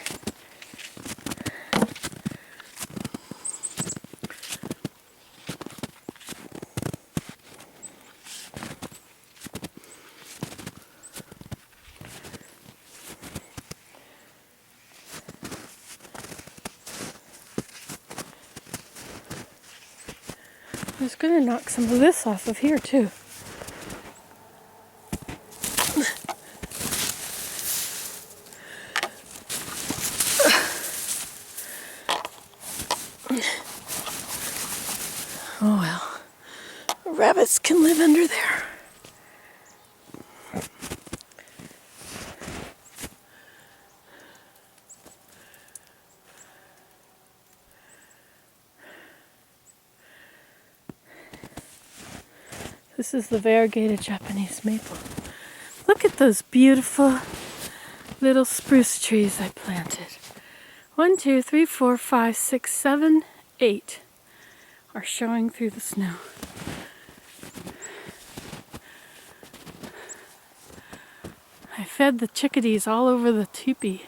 I was going to knock some of this off of here too. Oh well, rabbits can live under there. This is the variegated Japanese maple. Look at those beautiful little spruce trees I planted. 1, 2, 3, 4, 5, 6, 7, 8 are showing through the snow. I fed the chickadees all over the teepee.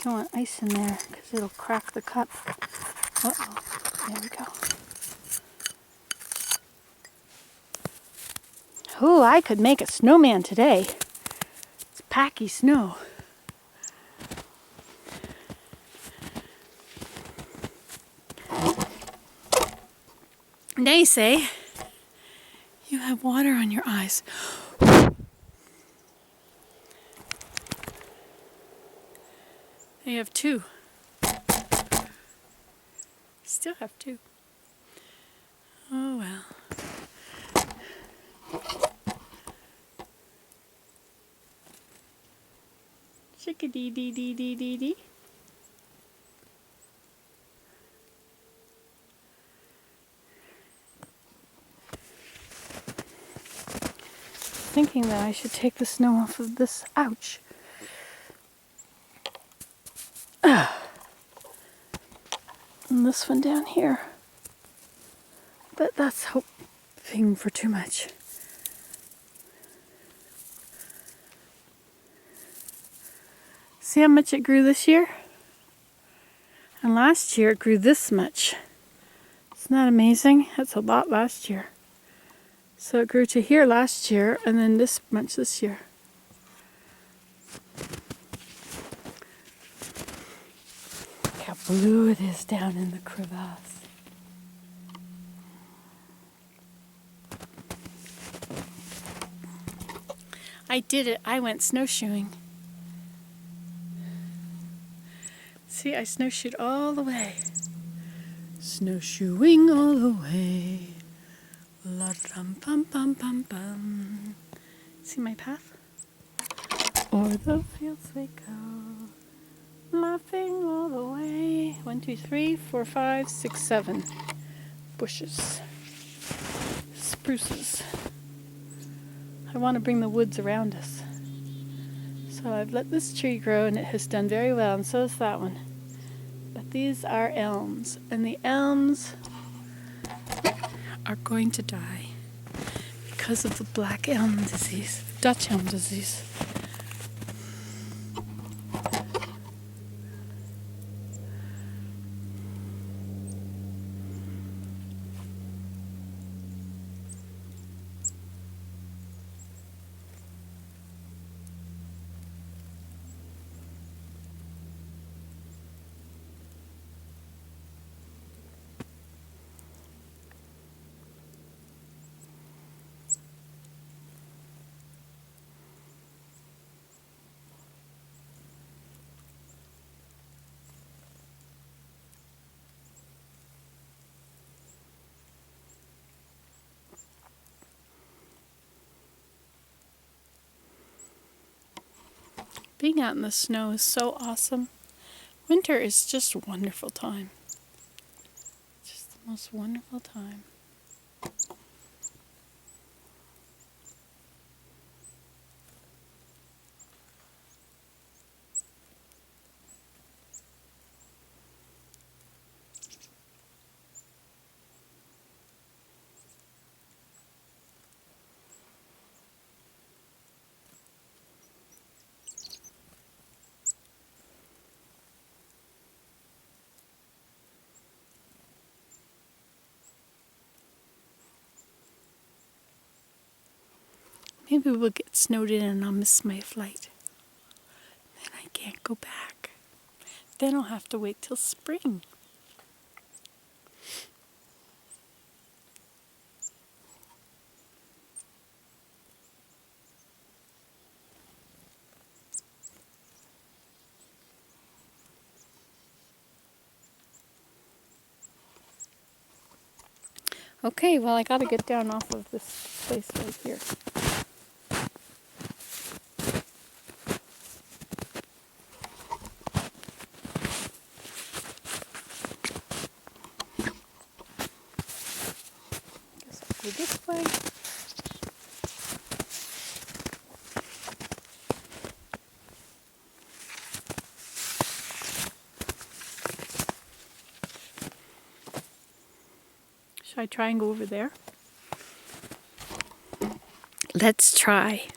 Don't want ice in there because it'll crack the cup. Uh-oh, there we go. Oh, I could make a snowman today. It's packy snow. They say you have water on your eyes. They have 2. Still have 2. Oh well. Chickadee dee dee dee dee dee. Thinking that I should take the snow off of this. Ouch. And this one down here. But that's hoping for too much. See how much it grew this year? And last year it grew this much. Isn't that amazing? That's a lot last year. So it grew to here last year and then this much this year. Look how blue it is down in the crevasse. I did it. I went snowshoeing. See, I snowshoed all the way. Snowshoeing all the way. La dum pum pum pum pum. See my path? O'er the fields we go, laughing all the way. 1, 2, 3, 4, 5, 6, 7 bushes. Spruces. I want to bring the woods around us. So I've let this tree grow and it has done very well, and so has that one. But these are elms, and the elms are going to die because of the black elm disease, Dutch elm disease. Being out in the snow is so awesome. Winter is just a wonderful time. Just the most wonderful time. Maybe we'll get snowed in and I'll miss my flight. Then I can't go back. Then I'll have to wait till spring. Okay, well I gotta get down off of this place right here. Guess I'll go this way. Should I try and go over there? Let's try.